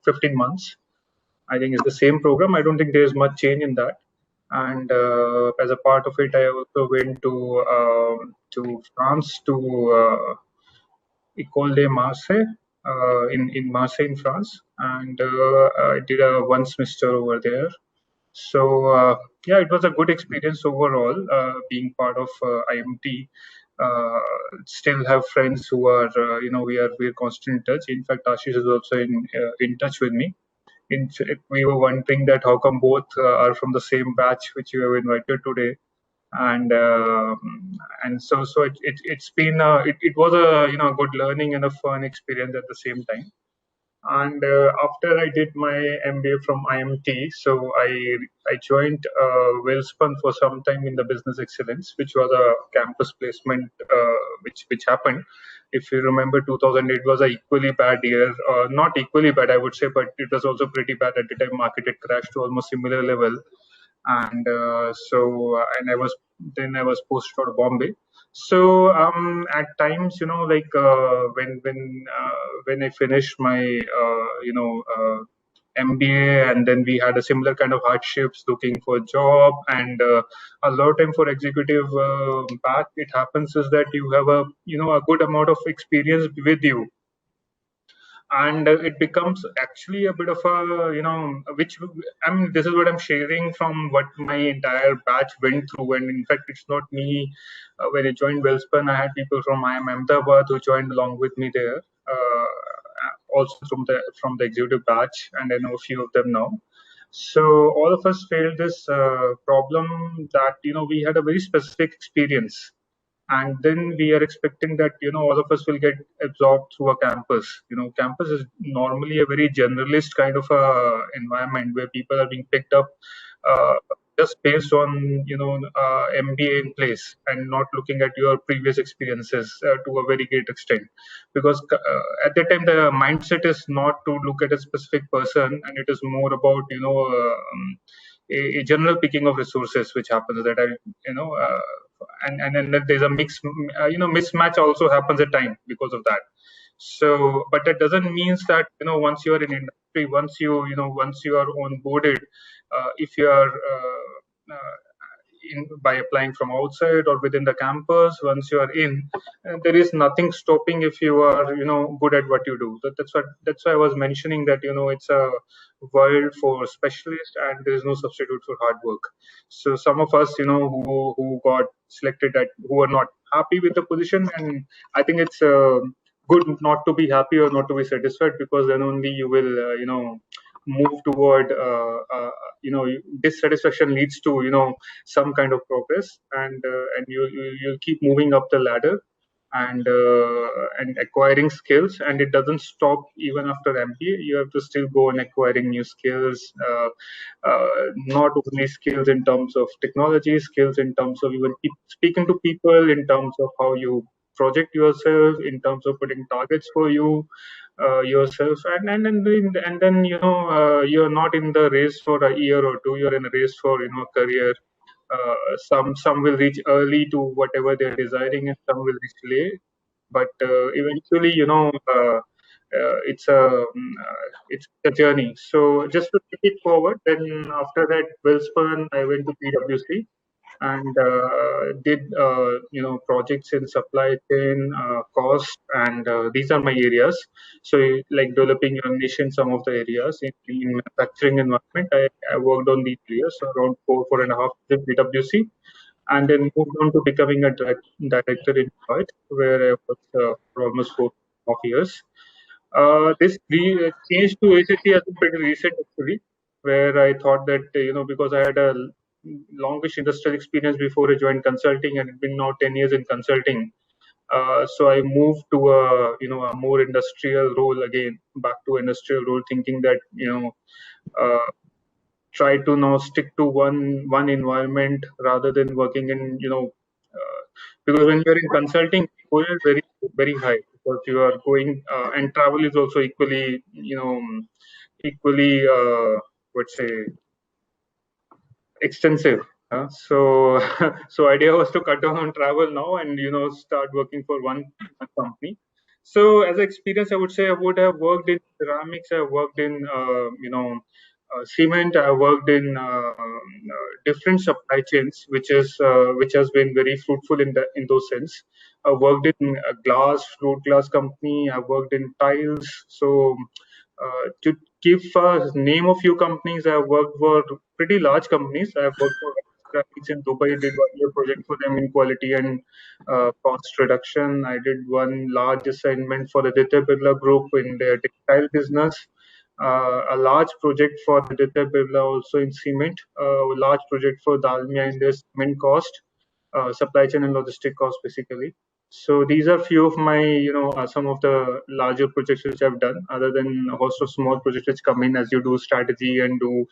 15 months. I think it's the same program. I don't think there's much change in that. And as a part of it, I also went to France to École de Marseille in Marseille in France, and I did a 1 semester over there. So yeah, it was a good experience overall, being part of IMT. Still have friends who are, we're constant in touch. In fact, Ashish is also in touch with me. In fact, we were wondering that how come both are from the same batch which you have invited today, and so it's been it was a good learning and a fun experience at the same time. And after I did my MBA from IMT, so I joined Welspun for some time in the business excellence, which was a campus placement which happened. If you remember, 2008 was an equally bad year, not equally bad, I would say, but it was also pretty bad at the time. Market had crashed to almost similar level, and and I was posted out of Bombay. So at times, when I finished my MBA, and then we had a similar kind of hardships looking for a job, and a lot of time for executive path, it happens is that you have a good amount of experience with you, and it becomes actually a bit of a which I mean, this is what I'm sharing from what my entire batch went through. And in fact, it's not me. When I joined Welspun, I had people from IIM Ahmedabad who joined along with me there, also from the executive batch, and I know a few of them now. So all of us failed this problem that we had a very specific experience, and then we are expecting that all of us will get absorbed through a campus. Campus is normally a very generalist kind of a environment where people are being picked up just based on MBA in place, and not looking at your previous experiences to a very great extent, because at that time the mindset is not to look at a specific person, and it is more about a general picking of resources which happens that and then there's a mismatch also happens at time because of that. So but that doesn't mean that once you are in industry, once you are onboarded, if you are by applying from outside or within the campus, once you are in, there is nothing stopping if you are good at what you do. That's why I was mentioning that it's a world for specialists, and there is no substitute for hard work. So some of us who got selected, who are not happy with the position, and I think it's good not to be happy or not to be satisfied, because then only you will move toward dissatisfaction leads to some kind of progress, and you'll keep moving up the ladder. and acquiring skills. And it doesn't stop even after MBA. You have to still go on acquiring new skills, not only skills in terms of technology, skills in terms of even speaking to people, in terms of how you project yourself, in terms of putting targets for yourself, and then you're not in the race for a year or two. You're in a race for career. Some will reach early to whatever they're desiring, and some will reach late. But eventually, it's a journey. So just to take it forward, then after that, Welspun, I went to PwC and did projects in supply chain, cost, and these are my areas. So like developing your niche in some of the areas in manufacturing environment, I worked on these areas around 4.5 years with PwC, and then moved on to becoming a director in Deloitte, where I was for almost 4.5 years. This change to ACC has been pretty recent actually, where I thought that because I had a longish industrial experience before I joined consulting, and it's been now 10 years in consulting. So I moved to a more industrial role again, back to industrial role, thinking that uh, try to now stick to one environment rather than working in because when you're in consulting, exposure is very very high, because you are going and travel is also equally would say extensive. So so idea was to cut down on travel now and start working for one company. So as experience, I would say I would have worked in ceramics, I worked in cement, I worked in different supply chains, which has been very fruitful in those sense. I worked in a fruit glass company. I worked in tiles. So to give a name of few companies, I worked for pretty large companies. I've worked for ceramics in Dubai, did 1 year project for them in quality and cost reduction. I did one large assignment for the Aditya Birla Group in their textile business. A large project for the Aditya Birla also in cement. A large project for Dalmia in their cement cost, supply chain and logistic cost basically. So these are few of my, some of the larger projects which I've done, other than a host of small projects which come in as you do strategy and do,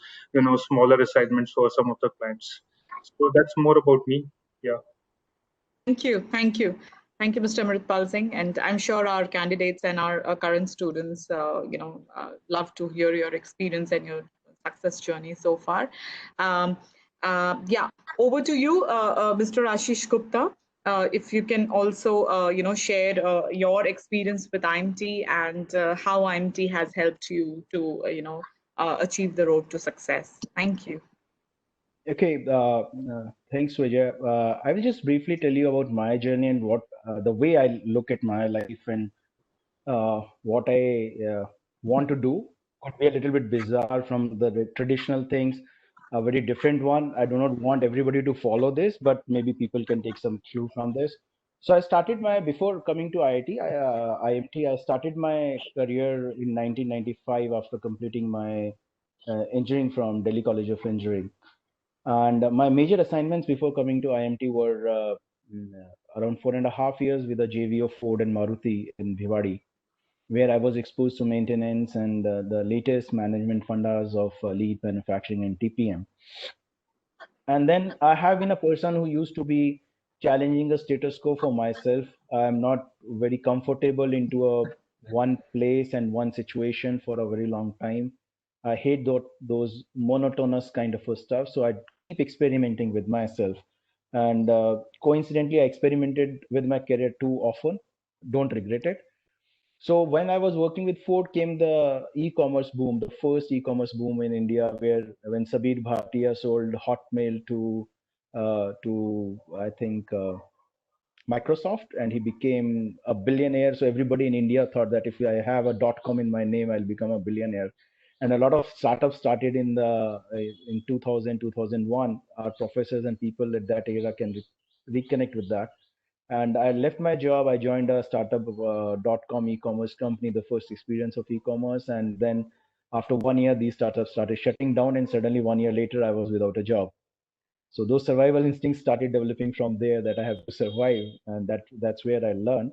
smaller assignments for some of the clients. So that's more about me. Yeah. Thank you. Thank you. Thank you, Mr. Amritpal Singh. And I'm sure our candidates and our current students, love to hear your experience and your success journey so far. Yeah, over to you, Mr. Ashish Gupta. If you can also, share your experience with IMT and how IMT has helped you to, achieve the road to success. Thank you. Okay, thanks, Vijay. I will just briefly tell you about my journey and what the way I look at my life and what I want to do. Could be a little bit bizarre from the traditional things, a very different one. I do not want everybody to follow this, but maybe people can take some cue from this. So I started before coming to IMT, I started my career in 1995 after completing my engineering from Delhi College of Engineering. And my major assignments before coming to IMT were around 4.5 years with a JV of Ford and Maruti in Bhiwadi, where I was exposed to maintenance and the latest management fundas of lead manufacturing and TPM. And then I have been a person who used to be challenging the status quo for myself. I'm not very comfortable into a one place and one situation for a very long time. I hate those monotonous kind of stuff. So I keep experimenting with myself. And coincidentally, I experimented with my career too often. Don't regret it. So when I was working with Ford came the e-commerce boom, the first e-commerce boom in India, where when Sabir Bhatia sold Hotmail to I think Microsoft, and he became a billionaire. So everybody in India thought that if I have a .com in my name, I'll become a billionaire. And a lot of startups started in 2000, 2001. Our professors and people at that era can reconnect with that. And I left my job. I joined a startup .com e-commerce company, the first experience of e-commerce. And then after 1 year, these startups started shutting down. And suddenly 1 year later, I was without a job. So those survival instincts started developing from there, that I have to survive, and that's where I learned.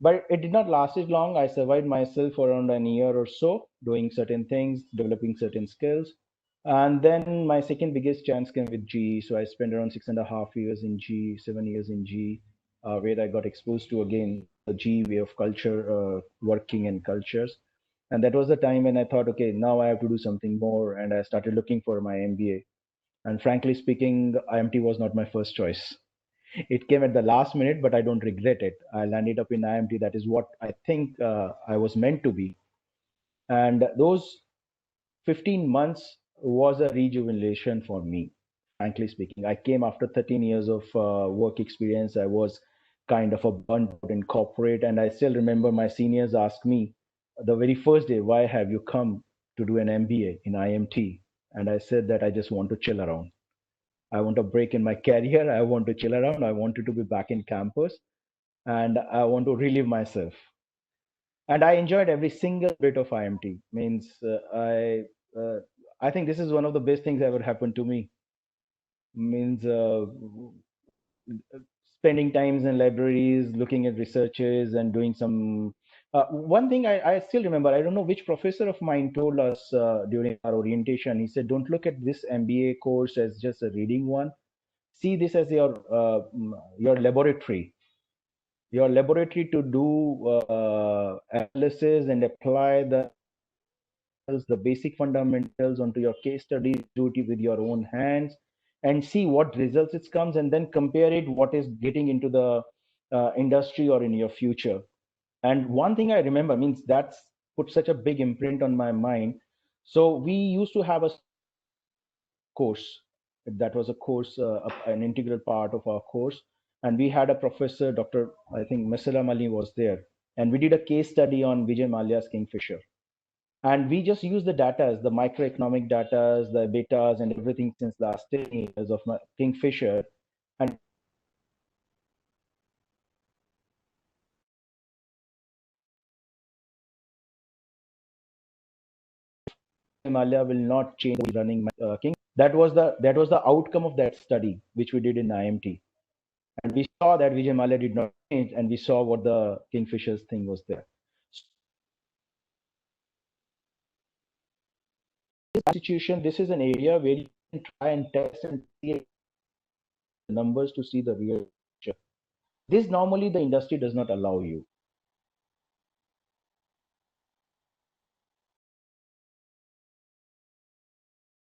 But it did not last as long. I survived myself for around a year or so, doing certain things, developing certain skills. And then my second biggest chance came with GE. So I spent around 6.5 years in GE, 7 years in GE, where I got exposed to, again, the GE way of culture, working and cultures. And that was the time when I thought, okay, now I have to do something more. And I started looking for my MBA. And frankly speaking, IMT was not my first choice. It came at the last minute, but I don't regret it. I landed up in IMT. That is what I think I was meant to be. And those 15 months was a rejuvenation for me, frankly speaking. I came after 13 years of work experience. I was kind of a burnt out in corporate. And I still remember my seniors asked me the very first day, why have you come to do an MBA in IMT? And I said that I just want to chill around. I want a break in my career. I want to chill around. I wanted to be back in campus, and I want to relive myself. And I enjoyed every single bit of IMT. Means I think this is one of the best things ever happened to me. Means spending times in libraries, looking at researches, and doing some. One thing I still remember, I don't know which professor of mine told us during our orientation. He said, "Don't look at this MBA course as just a reading one. See this as your laboratory to do analysis and apply the basic fundamentals onto your case studies, do it with your own hands, and see what results it comes, and then compare it what is getting into the industry or in your future." And one thing I remember, means that's put such a big imprint on my mind. So we used to have a course. That was a course, an integral part of our course. And we had a professor, Dr. I think Masala Mali was there. And we did a case study on Vijay Mallya's Kingfisher. And we just used the data, the microeconomic data, the betas, and everything since last 10 years of Kingfisher. And Malya will not change running King. That was the outcome of that study, which we did in IMT. And we saw that Vijay Mallya did not change, and we saw what the Kingfishers thing was there. This is an area where you can try and test and see the numbers to see the real picture. This normally the industry does not allow you.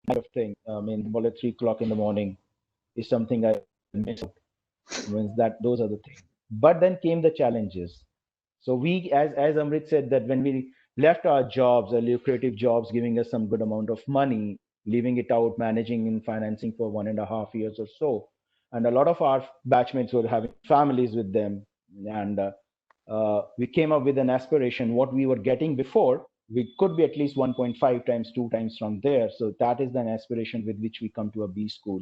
Kind of thing. I mean, about at 3 o'clock in the morning is something I miss out. Those are the things. But then came the challenges. So we, as Amrit said, that when we left our jobs, our lucrative jobs, giving us some good amount of money, leaving it out, managing and financing for 1.5 years or so, and a lot of our batchmates were having families with them, and we came up with an aspiration. What we were getting before, we could be at least 1.5 times, 2 times from there. So that is an aspiration with which we come to a B school.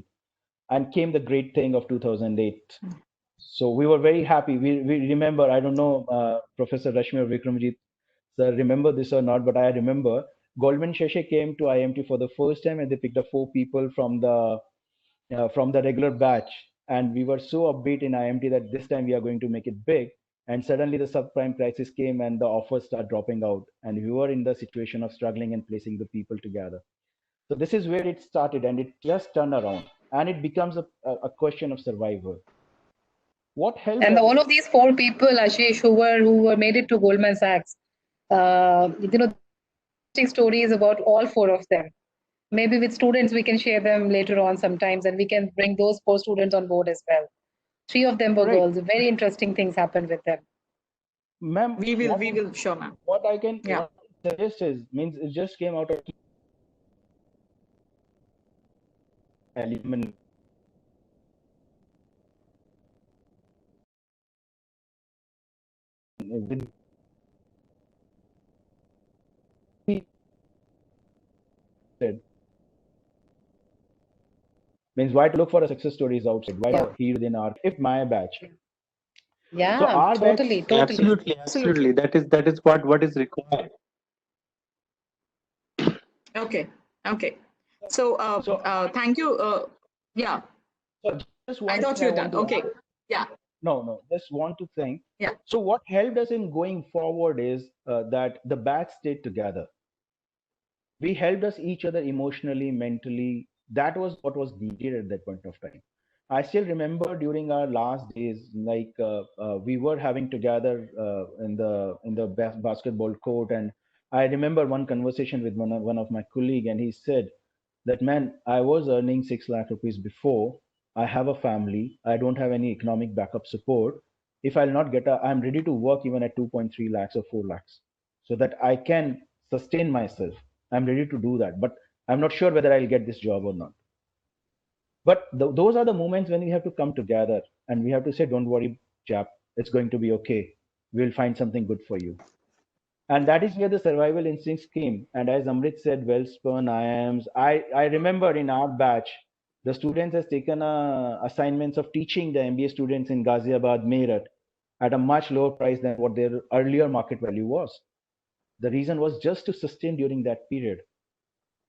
And came the great thing of 2008. So we were very happy. We remember, I don't know, Professor Rashmi or Bikramjit, sir, remember this or not, but I remember Goldman Sachs came to IMT for the first time, and they picked up 4 people from the regular batch. And we were so upbeat in IMT that this time we are going to make it big. And suddenly the subprime crisis came and the offers start dropping out. And we were in the situation of struggling and placing the people together. So this is where it started, and it just turned around. And it becomes a question of survival. What helped? And all of these 4 people, Ashish, who were made it to Goldman Sachs, stories about all 4 of them. Maybe with students we can share them later on sometimes, and we can bring those 4 students on board as well. 3 of them were girls. Very interesting things happened with them. Ma'am, we will sure, ma'am. What I can suggest is, means it just came out of alumni. Means why to look for a success stories outside? Why not here within our, if my batch? Yeah, so our totally, batch, totally. Absolutely. That is what is required. Okay. So thank you. Yeah. So just I one thought thing I you're want done. to Okay. add. Yeah. No, just want to think. Yeah. So what helped us in going forward is that the batch stayed together. We helped us each other emotionally, mentally. That was what was needed at that point of time. I still remember during our last days, like we were having together in the basketball court, and I remember one conversation with one of my colleague, and he said that, man, I was earning 6 lakh rupees before. I have a family. I don't have any economic backup support. If I'll not get I'm ready to work even at 2.3 lakhs or 4 lakhs so that I can sustain myself. I'm ready to do that, but I'm not sure whether I'll get this job or not. But those are the moments when we have to come together and we have to say, don't worry, chap, it's going to be okay. We'll find something good for you. And that is where the survival instincts came. And as Amrit said, well spun IIMs. I remember in our batch, the students has taken assignments of teaching the MBA students in Ghaziabad, Meerut at a much lower price than what their earlier market value was. The reason was just to sustain during that period.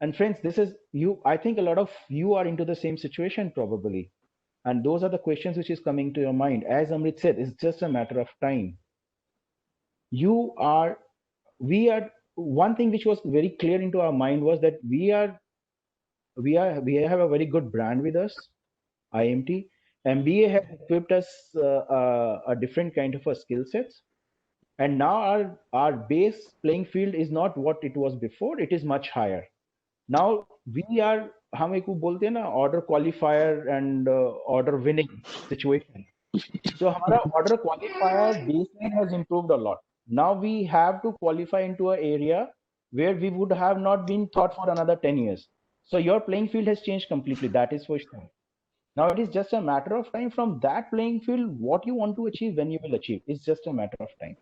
And friends, this is you. I think a lot of you are into the same situation probably. And those are the questions which is coming to your mind. As Amrit said, it's just a matter of time. We are, one thing which was very clear into our mind was that we have a very good brand with us, IMT. MBA has equipped us a different kind of a skill sets. And now our base playing field is not what it was before, it is much higher. Now we are, हम एक वो बोलते हैं ना, order qualifier and order winning situation. So our order qualifier baseline has improved a lot. Now we have to qualify into an area where we would have not been thought for another 10 years. So your playing field has changed completely. That is for sure. Now it is just a matter of time from that playing field, what you want to achieve, when you will achieve. It's just a matter of time.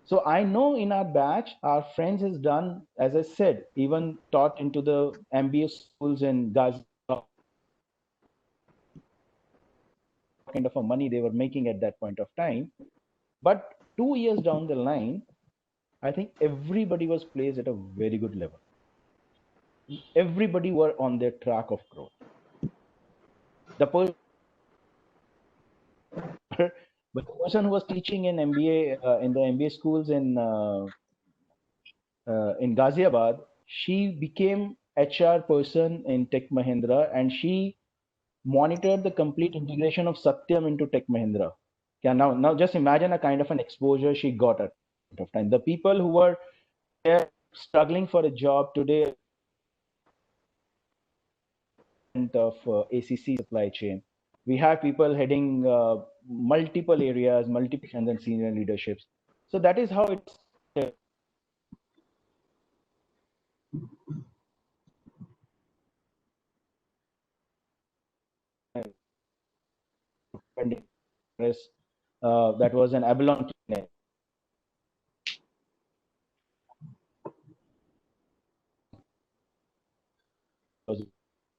So I know in our batch, our friends has done, as I said, even taught into the MBA schools in Gaza, kind of a money they were making at that point of time. But 2 years down the line, I think everybody was placed at a very good level. Everybody were on their track of growth. The person, but the person who was teaching in MBA in the MBA schools in Ghaziabad, she became HR person in Tech Mahindra, and she monitored the complete integration of Satyam into Tech Mahindra. Yeah, now just imagine a kind of an exposure she got at that time. The people who were there struggling for a job today of ACC supply chain. We have people heading multiple areas, multiple and senior leaderships. So that is how it's. That was an Abalone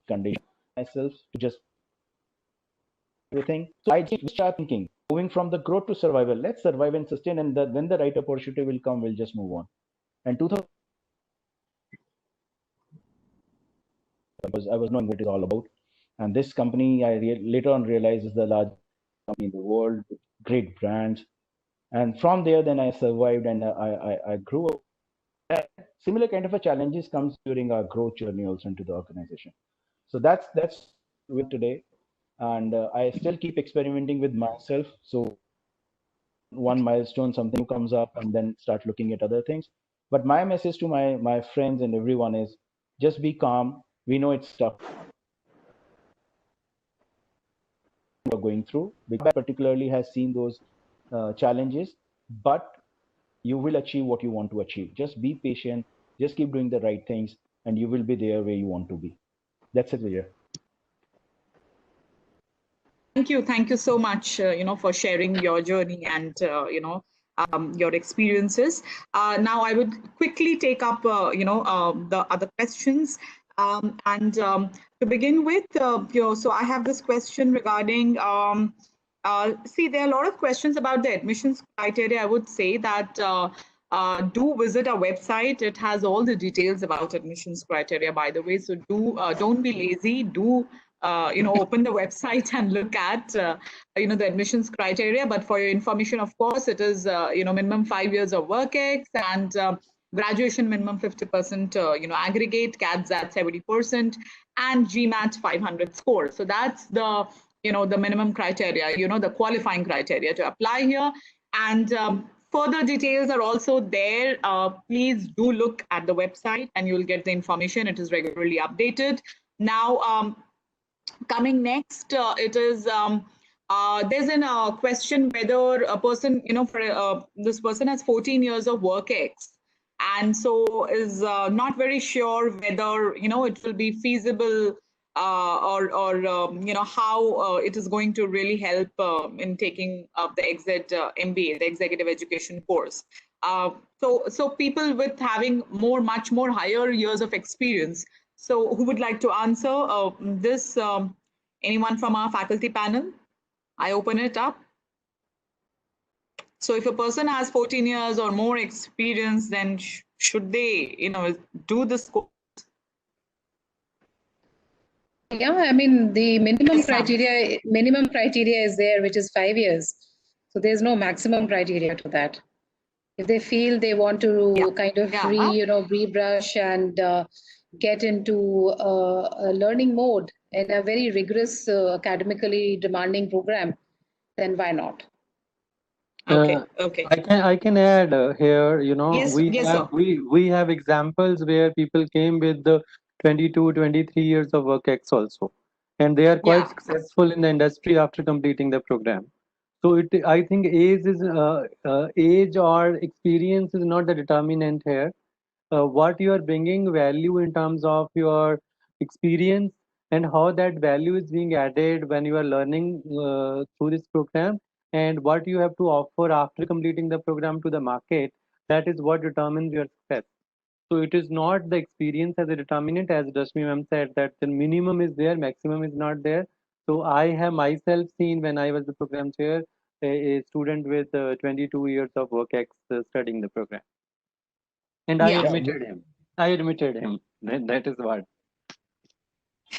condition myself to just everything. So I just start thinking, moving from the growth to survival. Let's survive and sustain, and when the right opportunity will come, we'll just move on. And 2000, I was knowing what it's all about. And this company, I later on realized, is the largest company in the world with great brands. And from there, then I survived and I grew up. Similar kind of a challenges comes during our growth journey also into the organization. So that's with today. And I still keep experimenting with myself. So one milestone, something comes up, and then start looking at other things. But my message to my friends and everyone is just be calm. We know it's tough you're going through, because particularly has seen those challenges, but you will achieve what you want to achieve. Just be patient, just keep doing the right things, and you will be there where you want to be. That's it, Vijay. Thank you so much, for sharing your journey and your experiences. Now, I would quickly take up, the other questions. To begin with, so I have this question regarding. See, there are a lot of questions about the admissions criteria. I would say that do visit our website. It has all the details about admissions criteria, by the way. So don't be lazy. Do open the website and look at, the admissions criteria. But for your information, of course, it is, minimum 5 years of work ex and graduation minimum 50%, aggregate, CATS at 70%, and GMAT 500 score. So that's the, the minimum criteria, the qualifying criteria to apply here. And further details are also there. Please do look at the website and you'll get the information. It is regularly updated. Now, coming next, it is there's a question whether a person, this person has 14 years of work ex, and so is not very sure whether it will be feasible or how it is going to really help in taking up the MBA, the executive education course. So people with having much more higher years of experience. So who would like to answer this? Anyone from our faculty panel? I open it up. So if a person has 14 years or more experience, then should they, do this course? Yeah, I mean, the minimum criteria is there, which is 5 years. So there's no maximum criteria to that. If they feel they want to kind of rebrush and get into a learning mode in a very rigorous, academically demanding program, then why not? Okay. I can add here, Yes, we have examples where people came with the 22, 23 years of work ex also, and they are quite successful in the industry after completing the program. So I think age or experience is not the determinant here. What you are bringing value in terms of your experience and how that value is being added when you are learning through this program, and what you have to offer after completing the program to the market, that is what determines your success. So it is not the experience as a determinant, as Rashmi ma'am said, that the minimum is there, maximum is not there. So I have myself seen when I was the program chair, a student with 22 years of work ex studying the program. And I admitted him. That is what.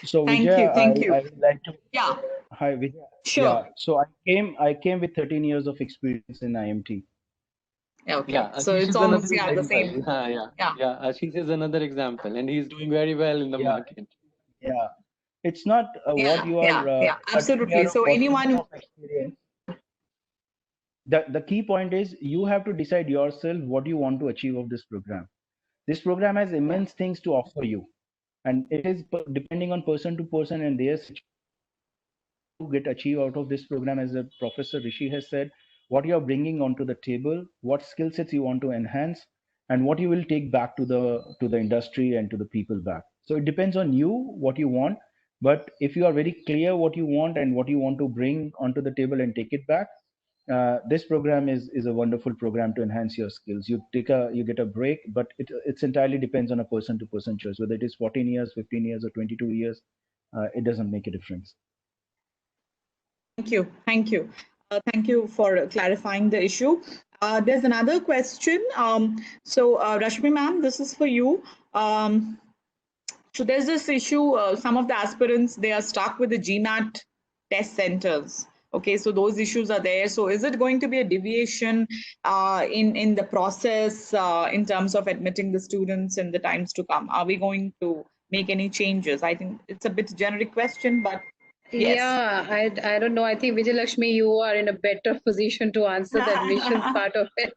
So thank Vijay, you. I would like to. Yeah. Hi Vijay. Sure. Yeah. So I came with 13 years of experience in IMT. Okay. Yeah, So Ashish it's is almost another the same. Yeah, Ashish is another example, and he's doing very well in the market. Yeah. It's not what you are. Absolutely. So anyone. Experience. The key point is you have to decide yourself what you want to achieve of this program. This program has immense things to offer you, and it is depending on person to person and their situation to get achieve out of this program. As the Professor Rishi has said, what you are bringing onto the table, what skill sets you want to enhance, and what you will take back to the industry and to the people back. So it depends on you what you want. But if you are very clear what you want and what you want to bring onto the table and take it back, this program is a wonderful program to enhance your skills. You get a break, but it's entirely depends on a person to person choice, whether it is 14 years, 15 years, or 22 years. It doesn't make a difference. Thank you. Thank you for clarifying the issue. There's another question. So Rashmi ma'am, this is for you. So there's this issue, some of the aspirants, they are stuck with the GMAT test centers. Okay, so those issues are there. So is it going to be a deviation in the process in terms of admitting the students in the times to come? Are we going to make any changes? I think it's a bit generic question, but yes. Yeah, I don't know. I think VijayLakshmi, you are in a better position to answer the admissions part of it.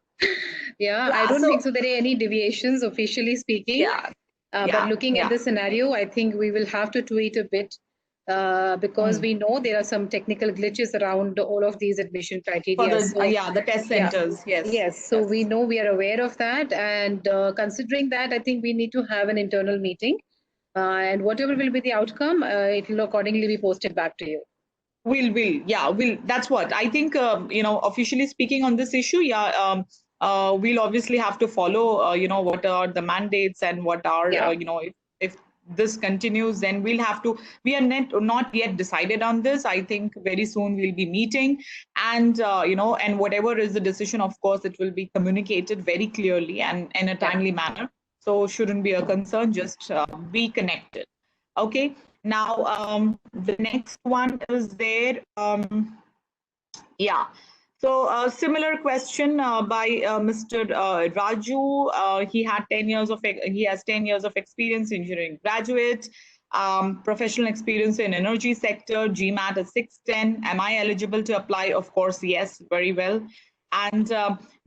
I don't think so there are any deviations, officially speaking. But looking at the scenario, I think we will have to tweak a bit because we know there are some technical glitches around all of these admission criteria. The test centers, Yes, so we know, we are aware of that. And considering that, I think we need to have an internal meeting. And whatever will be the outcome, it will accordingly be posted back to you. We'll. That's what I think. Officially speaking on this issue, we'll obviously have to follow. What are the mandates and what are if this continues, then we'll have to. We are not yet decided on this. I think very soon we'll be meeting, and and whatever is the decision, of course, it will be communicated very clearly and in a timely manner. So shouldn't be a concern. Just be connected. Okay. Now, the next one is there. Yeah. So similar question by Mr. Raju. He has 10 years of experience, engineering graduate, professional experience in energy sector, GMAT is 610. Am I eligible to apply? Of course, yes, very well. And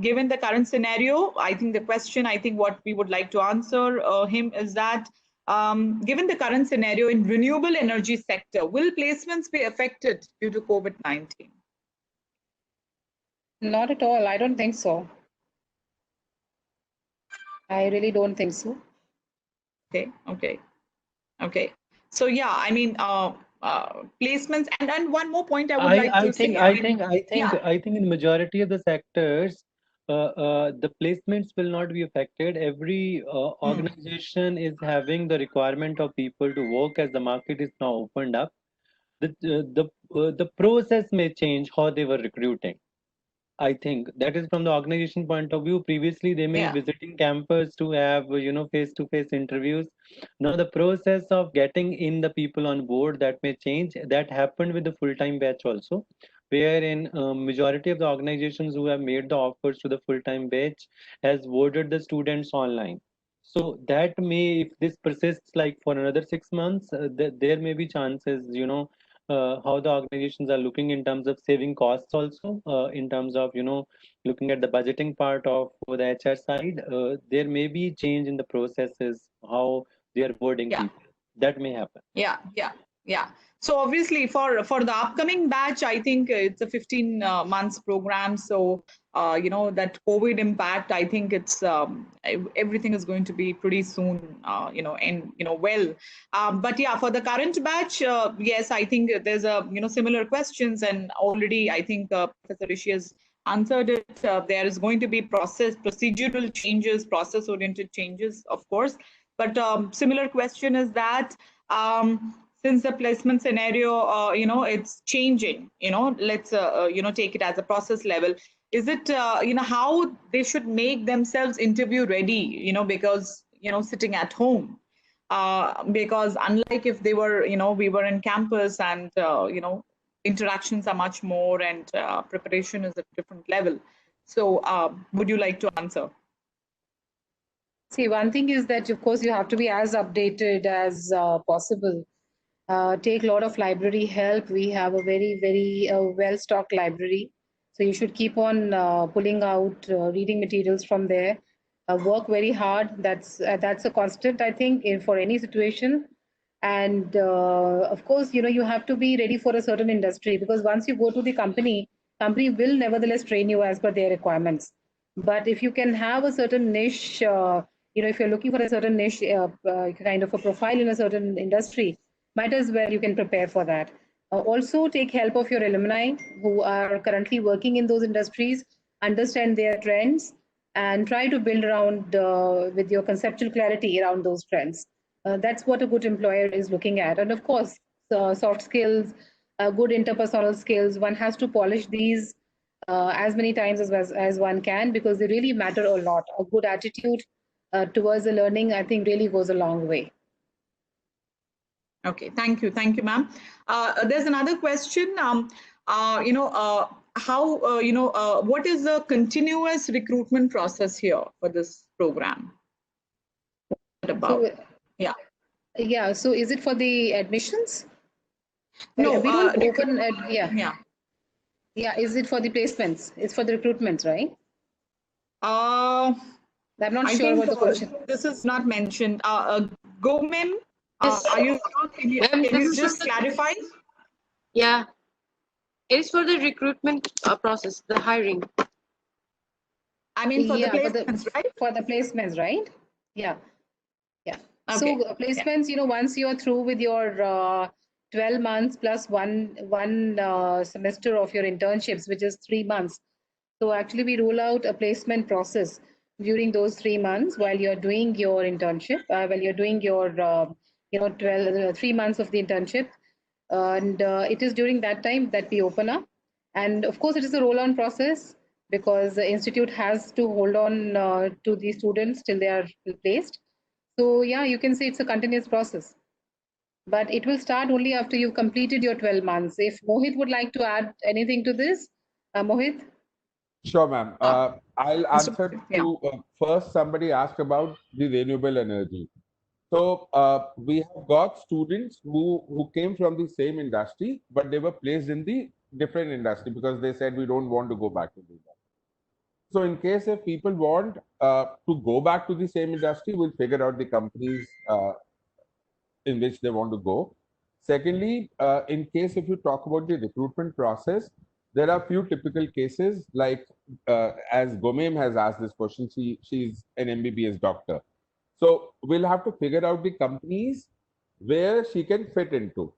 given the current scenario, I think the question, what we would like to answer him is that given the current scenario in renewable energy sector, will placements be affected due to COVID-19? Not at all. I don't think so. I really don't think so. Okay. So yeah, I mean, placements and one more point I would like to say. I think in majority of the sectors, the placements will not be affected. Every organization is having the requirement of people to work as the market is now opened up. The process may change how they were recruiting. I think that is from the organization point of view. Previously, they may be visiting campus to have face-to-face interviews. Now the process of getting in the people on board, that may change. That happened with the full-time batch also, wherein majority of the organizations who have made the offers to the full-time batch has voted the students online. So that may, if this persists like for another 6 months, there may be chances, how the organizations are looking in terms of saving costs also, in terms of looking at the budgeting part of the HR side. There may be change in the processes how they are boarding people. That may happen. Yeah. So obviously for the upcoming batch, I think it's a 15 months program. So that COVID impact, I think it's everything is going to be pretty soon, well. But yeah, for the current batch, yes, I think there's a similar questions, and already I think Professor Rishi has answered it. There is going to be procedural changes, process-oriented changes, of course. But similar question is that since the placement scenario, it's changing, let's, take it as a process level. Is it, how they should make themselves interview ready, because, sitting at home, because unlike if they were, we were in campus and, interactions are much more and preparation is at a different level. So would you like to answer? See, one thing is that, of course, you have to be as updated as possible. Take a lot of library help. We have a very, very well-stocked library. So you should keep on pulling out reading materials from there. Work very hard. That's a constant, I think, for any situation. And of course, you have to be ready for a certain industry, because once you go to the company will nevertheless train you as per their requirements. But if you can have a certain niche, if you're looking for a certain niche kind of a profile in a certain industry, might as well you can prepare for that. Also take help of your alumni who are currently working in those industries, understand their trends, and try to build around with your conceptual clarity around those trends. That's what a good employer is looking at. And of course, soft skills, good interpersonal skills, one has to polish these as many times as one can, because they really matter a lot. A good attitude towards the learning, I think, really goes a long way. Okay, thank you, ma'am. There's another question. How what is the continuous recruitment process here for this program? About yeah. So is it for the admissions? No, we don't open. Yeah. Is it for the placements? It's for the recruitments, right? I'm not sure what the question. This is not mentioned. Go, ma'am. Are you sure? Can you just clarify? Yeah, it is for the recruitment process, the hiring. I mean, for the placements, right? For the placements, right? Yeah. Okay. So placements, once you are through with your 12 months plus one semester of your internships, which is 3 months. So actually, we roll out a placement process during those 3 months while you're doing your internship, while you're doing your 3 months of the internship. And it is during that time that we open up. And of course, it is a roll-on process, because the institute has to hold on to the students till they are placed. So yeah, you can say it's a continuous process. but it will start only after you've completed your 12 months. If Mohit would like to add anything to this, Mohit? Sure, ma'am. I'll answer Yeah. to first. Somebody asked about the renewable energy. So we have got students who came from the same industry, but they were placed in the different industry because they said we don't want to go back to the industry. So in case if people want to go back to the same industry, we'll figure out the companies in which they want to go. Secondly, in case if you talk about the recruitment process, there are few typical cases like as Gomem has asked this question, she's an MBBS doctor. So we'll have to figure out the companies where she can fit into,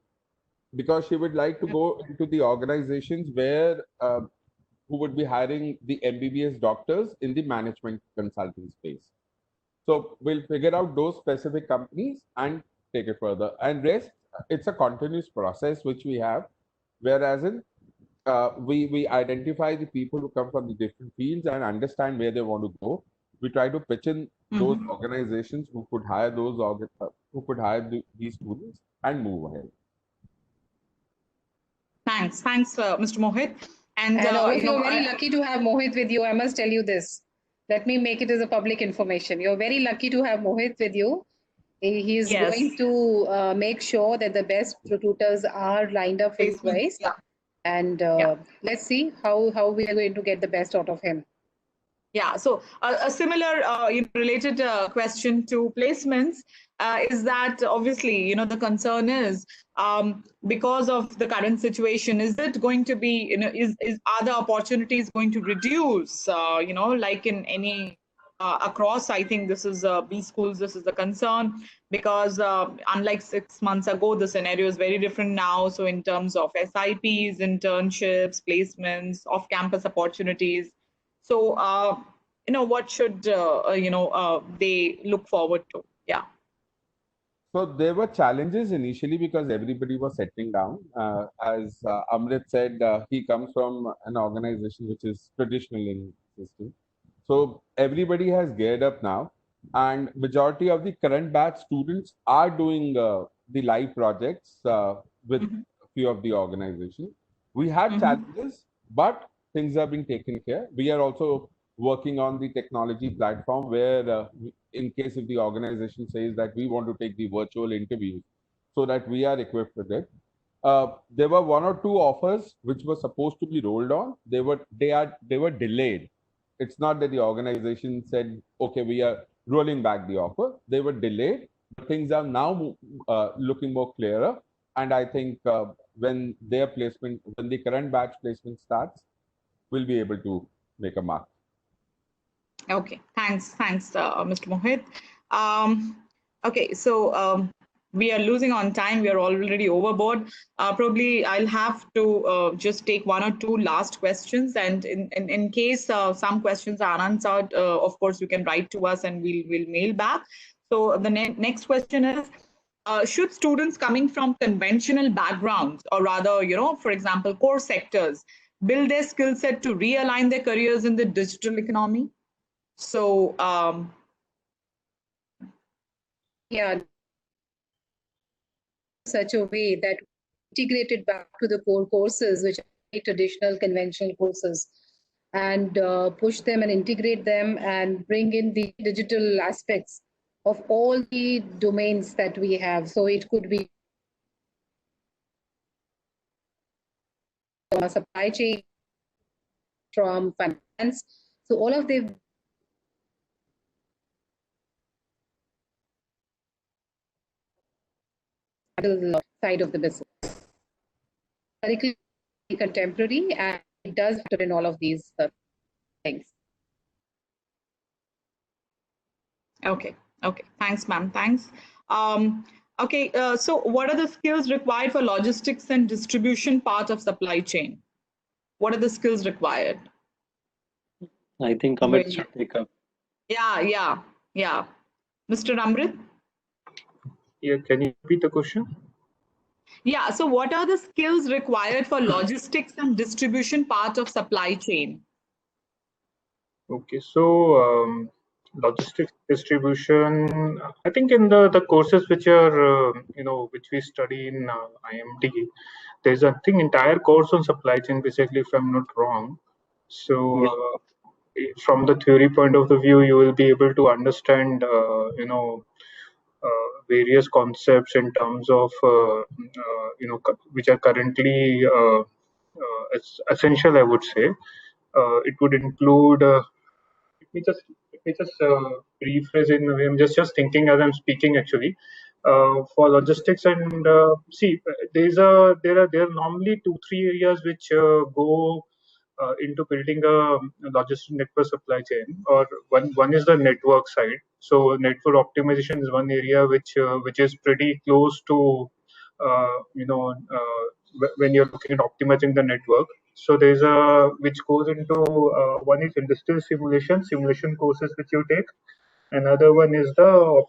because she would like to go into the organizations where who would be hiring the MBBS doctors in the management consulting space. So we'll figure out those specific companies and take it further. And rest, it's a continuous process which we have, whereas in we identify the people who come from the different fields and understand where they want to go. We try to pitch in those organizations who could hire these students and move ahead. Thanks, Mr. Mohit. And also, you're very lucky to have Mohit with you. I must tell you this. Let me make it as a public information. You're very lucky to have Mohit with you. He's going to make sure that the best recruiters are lined up for you guys. Yeah. And let's see how we are going to get the best out of him. Yeah, so a similar related question to placements is that obviously, the concern is because of the current situation, is it going to be, are the opportunities going to reduce, like in any across? I think this is B schools, this is the concern, because unlike 6 months ago, the scenario is very different now. So in terms of SIPs, internships, placements, off-campus opportunities. So, what should, they look forward to? Yeah. So there were challenges initially because everybody was settling down. As Amrit said, he comes from an organization which is traditional in system. So everybody has geared up now, and majority of the current batch students are doing the live projects with a few of the organizations. We had challenges, but things are being taken care. We are also working on the technology platform where in case if the organization says that we want to take the virtual interviews, so that we are equipped with it. There were 1 or 2 offers which were supposed to be rolled on. They were delayed. It's not that the organization said, okay, we are rolling back the offer. They were delayed. Things are now looking more clearer. And I think when the current batch placement starts, we'll be able to make a mark. Okay, thanks, Mr. Mohit. Okay, so we are losing on time. We are already overboard. Probably I'll have to just take 1 or 2 last questions. And in case some questions are unanswered, of course, you can write to us and we'll mail back. So the next question is, should students coming from conventional backgrounds, or rather, for example, core sectors, build their skill set to realign their careers in the digital economy? So, such a way that integrated back to the core courses, which are traditional conventional courses, and push them and integrate them and bring in the digital aspects of all the domains that we have. So it could be supply chain, from finance. So all of the side of the business, very contemporary, and it does fit in all of these things. Okay. Thanks, ma'am. Thanks. Okay. So what are the skills required for logistics and distribution part of supply chain? What are the skills required? I think Amrit should take up. Yeah. Mr. Amrit? Yeah, can you repeat the question? Yeah, so what are the skills required for logistics and distribution part of supply chain? Okay, so logistics distribution, I think in the courses which are, which we study in IMT, there's I think entire course on supply chain, basically, if I'm not wrong. So from the theory point of the view, you will be able to understand, various concepts in terms of, which are currently essential, I would say. It would include, let me just rephrase it in a way. I'm just thinking as I'm speaking, actually. For logistics and see, there are normally 2-3 areas which go into building a logistic network supply chain. Or one is the network side. So network optimization is one area which is pretty close to when you're looking at optimizing the network. So there's a which goes into one is industrial simulation courses which you take. Another one is the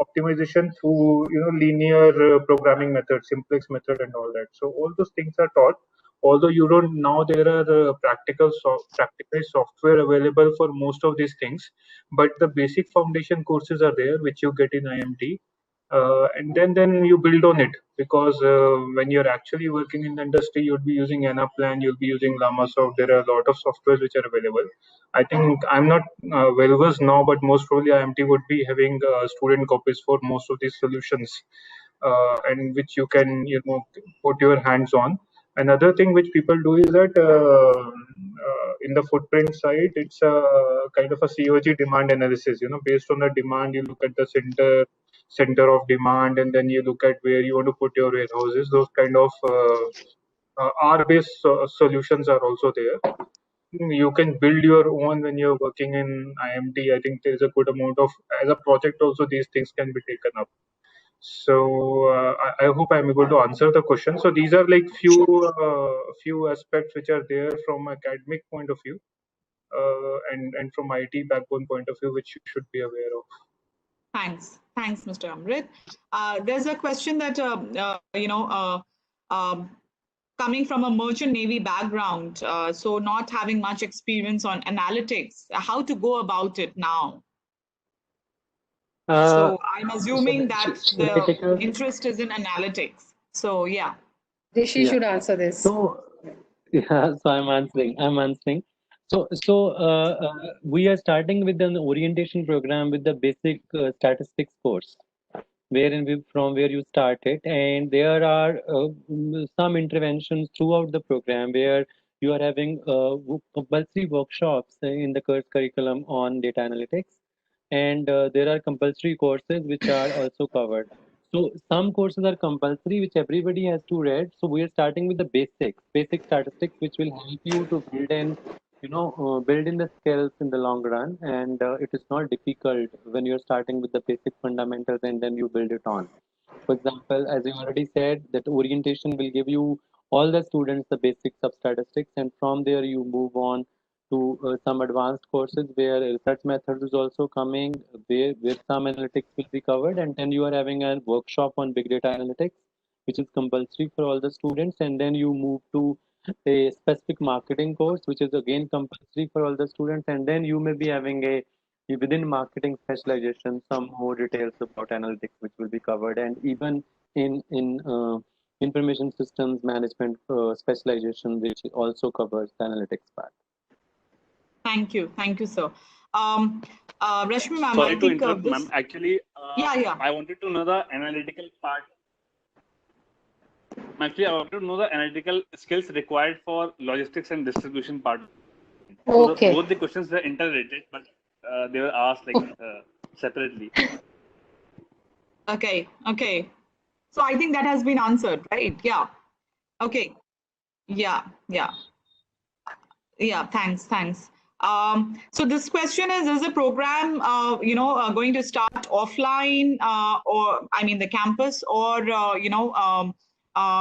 optimization through linear programming method, simplex method, and all that. So all those things are taught. Although you don't now, there are practical software available for most of these things, but the basic foundation courses are there which you get in IMT. And then you build on it, because when you're actually working in the industry, you'll be using Anaplan, you'll be using Lamasoft. There are a lot of softwares which are available. I think I'm not well versed now, but most probably IMT would be having student copies for most of these solutions, and which you can put your hands on. Another thing which people do is that in the footprint side, it's a kind of a COG demand analysis. Based on the demand, you look at the center of demand, and then you look at where you want to put your warehouses. Those kind of R-based solutions are also there. You can build your own when you're working in IMT. I think there's a good amount of, as a project also, these things can be taken up. So I hope I'm able to answer the question. So these are like few aspects which are there from academic point of view, and from IT backbone point of view, which you should be aware of. Thanks, Mr. Amrit. There's a question that coming from a merchant navy background, so not having much experience on analytics, how to go about it now? So I'm assuming that the interest is in analytics. So yeah. Rishi should answer this. So I'm answering. So we are starting with an orientation program with the basic statistics course, from where you started, and there are some interventions throughout the program where you are having compulsory workshops in the course curriculum on data analytics, and there are compulsory courses which are also covered. So some courses are compulsory, which everybody has to read. So we are starting with the basic statistics, which will help you to build in the skills in the long run. And it is not difficult when you're starting with the basic fundamentals and then you build it on. For example, as you already said, that orientation will give you all the students the basics of statistics, and from there you move on to some advanced courses where research methods is also coming, where some analytics will be covered, and then you are having a workshop on big data analytics, which is compulsory for all the students, and then you move to a specific marketing course, which is again compulsory for all the students, and then you may be having a within marketing specialization some more details about analytics which will be covered, and even in information systems management specialization, which also covers the analytics part. Thank you, sir. Rashmi ma'am, sorry to interrupt, ma'am. Actually, yeah. I wanted to know the analytical part. Actually, I wanted to know the analytical skills required for logistics and distribution part. Okay. So both the questions were interrelated, but they were asked separately. Okay. So I think that has been answered, right? Yeah. Okay. Yeah. Thanks. So this question is the program, going to start offline, or I mean the campus, or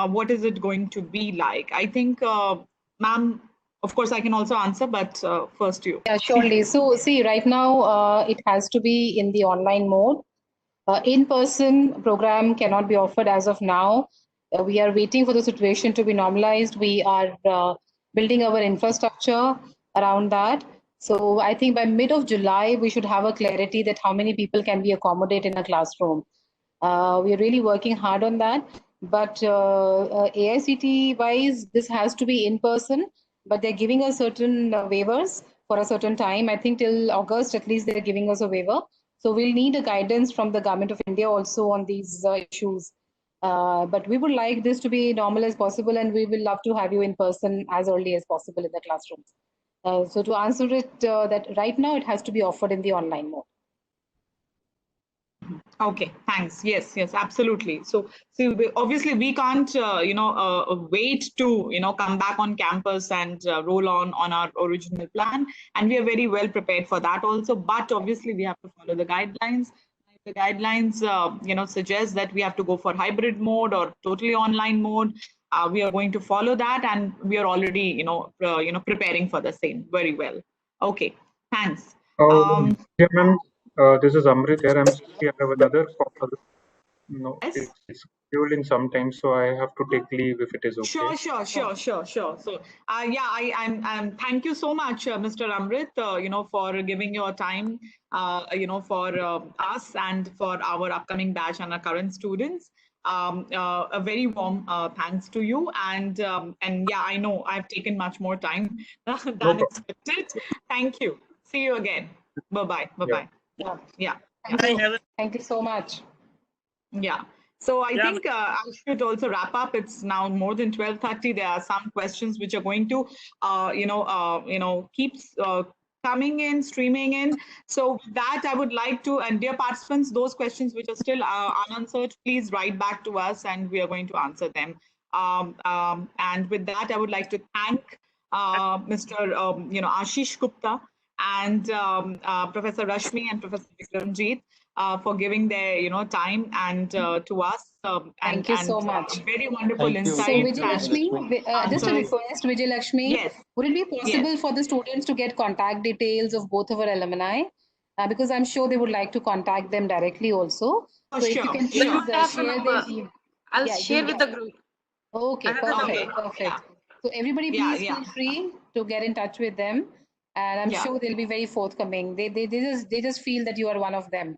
what is it going to be like? I think, ma'am, of course I can also answer, but first you. Yeah, surely. So see, right now it has to be in the online mode. In-person program cannot be offered as of now. We are waiting for the situation to be normalized. We are building our infrastructure around that. So I think by mid of July, we should have a clarity that how many people can we accommodate in a classroom. We are really working hard on that. But AICT wise, this has to be in person, but they're giving us certain waivers for a certain time. I think till August, at least they're giving us a waiver. So we'll need a guidance from the Government of India also on these issues. But we would like this to be normal as possible, and we will love to have you in person as early as possible in the classrooms. So to answer it, that right now it has to be offered in the online mode. Okay, thanks. Yes, yes, absolutely. So, see, obviously we can't, wait to, come back on campus and roll on our original plan. And we are very well prepared for that also. But obviously we have to follow the guidelines. The guidelines, suggest that we have to go for hybrid mode or totally online mode. We are going to follow that, and we are already, preparing for the same very well. Okay, thanks. Yeah, ma'am. This is Amrit here. I'm sorry, I have another call. No, Yes. it's scheduled in some time, so I have to take leave if it is okay. Sure. So, I'm thank you so much, Mr. Amrit, for giving your time, for us and for our upcoming batch and our current students. A very warm thanks to you. And yeah, I know I've taken much more time than expected. Thank you. See you again. Bye-bye. Bye-bye. Yeah. Thank you so much. Yeah. So I think I should also wrap up. It's now more than 12:30. There are some questions which are going to, keep coming in, streaming in. So with that, I would like to, and dear participants, those questions which are still unanswered, please write back to us, and we are going to answer them. And with that, I would like to thank Mr. Ashish Gupta and Professor Rashmi and Professor Bikramjit for giving their time and to us. Thank you so much. Very wonderful Thank you. insights. So VijayLakshmi, just a request, VijayLakshmi, Yes. would it be possible for the students to get contact details of both of our alumni? Because I'm sure they would like to contact them directly also. So if you can please share their I'll share with the group. Okay, perfect. So everybody please feel free to get in touch with them, and I'm sure they'll be very forthcoming. They just feel that you are one of them.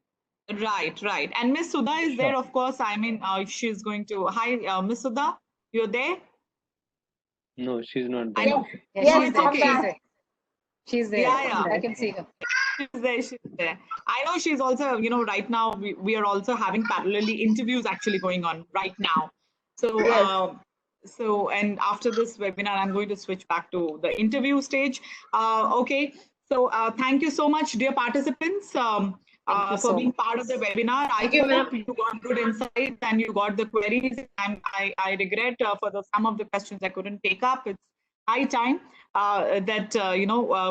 Right. And Miss Sudha is there, of course. I mean, she's going to. Hi, Miss Sudha, you're there? No, she's not there. I know. Yeah, she's there. Yeah. I can see her. She's there. I know she's also, right now we are also having parallelly interviews actually going on right now. So, and after this webinar, I'm going to switch back to the interview stage. Okay. So thank you so much, dear participants, for being part of the webinar. I hope you got good insights and you got the queries. I regret for some of the questions I couldn't take up. It's high time that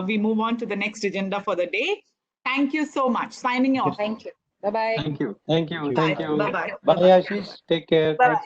we move on to the next agenda for the day. Thank you so much. Signing off. Thank you. Bye-bye. Thank you. Bye. Bye, Ashish. Take care. Bye.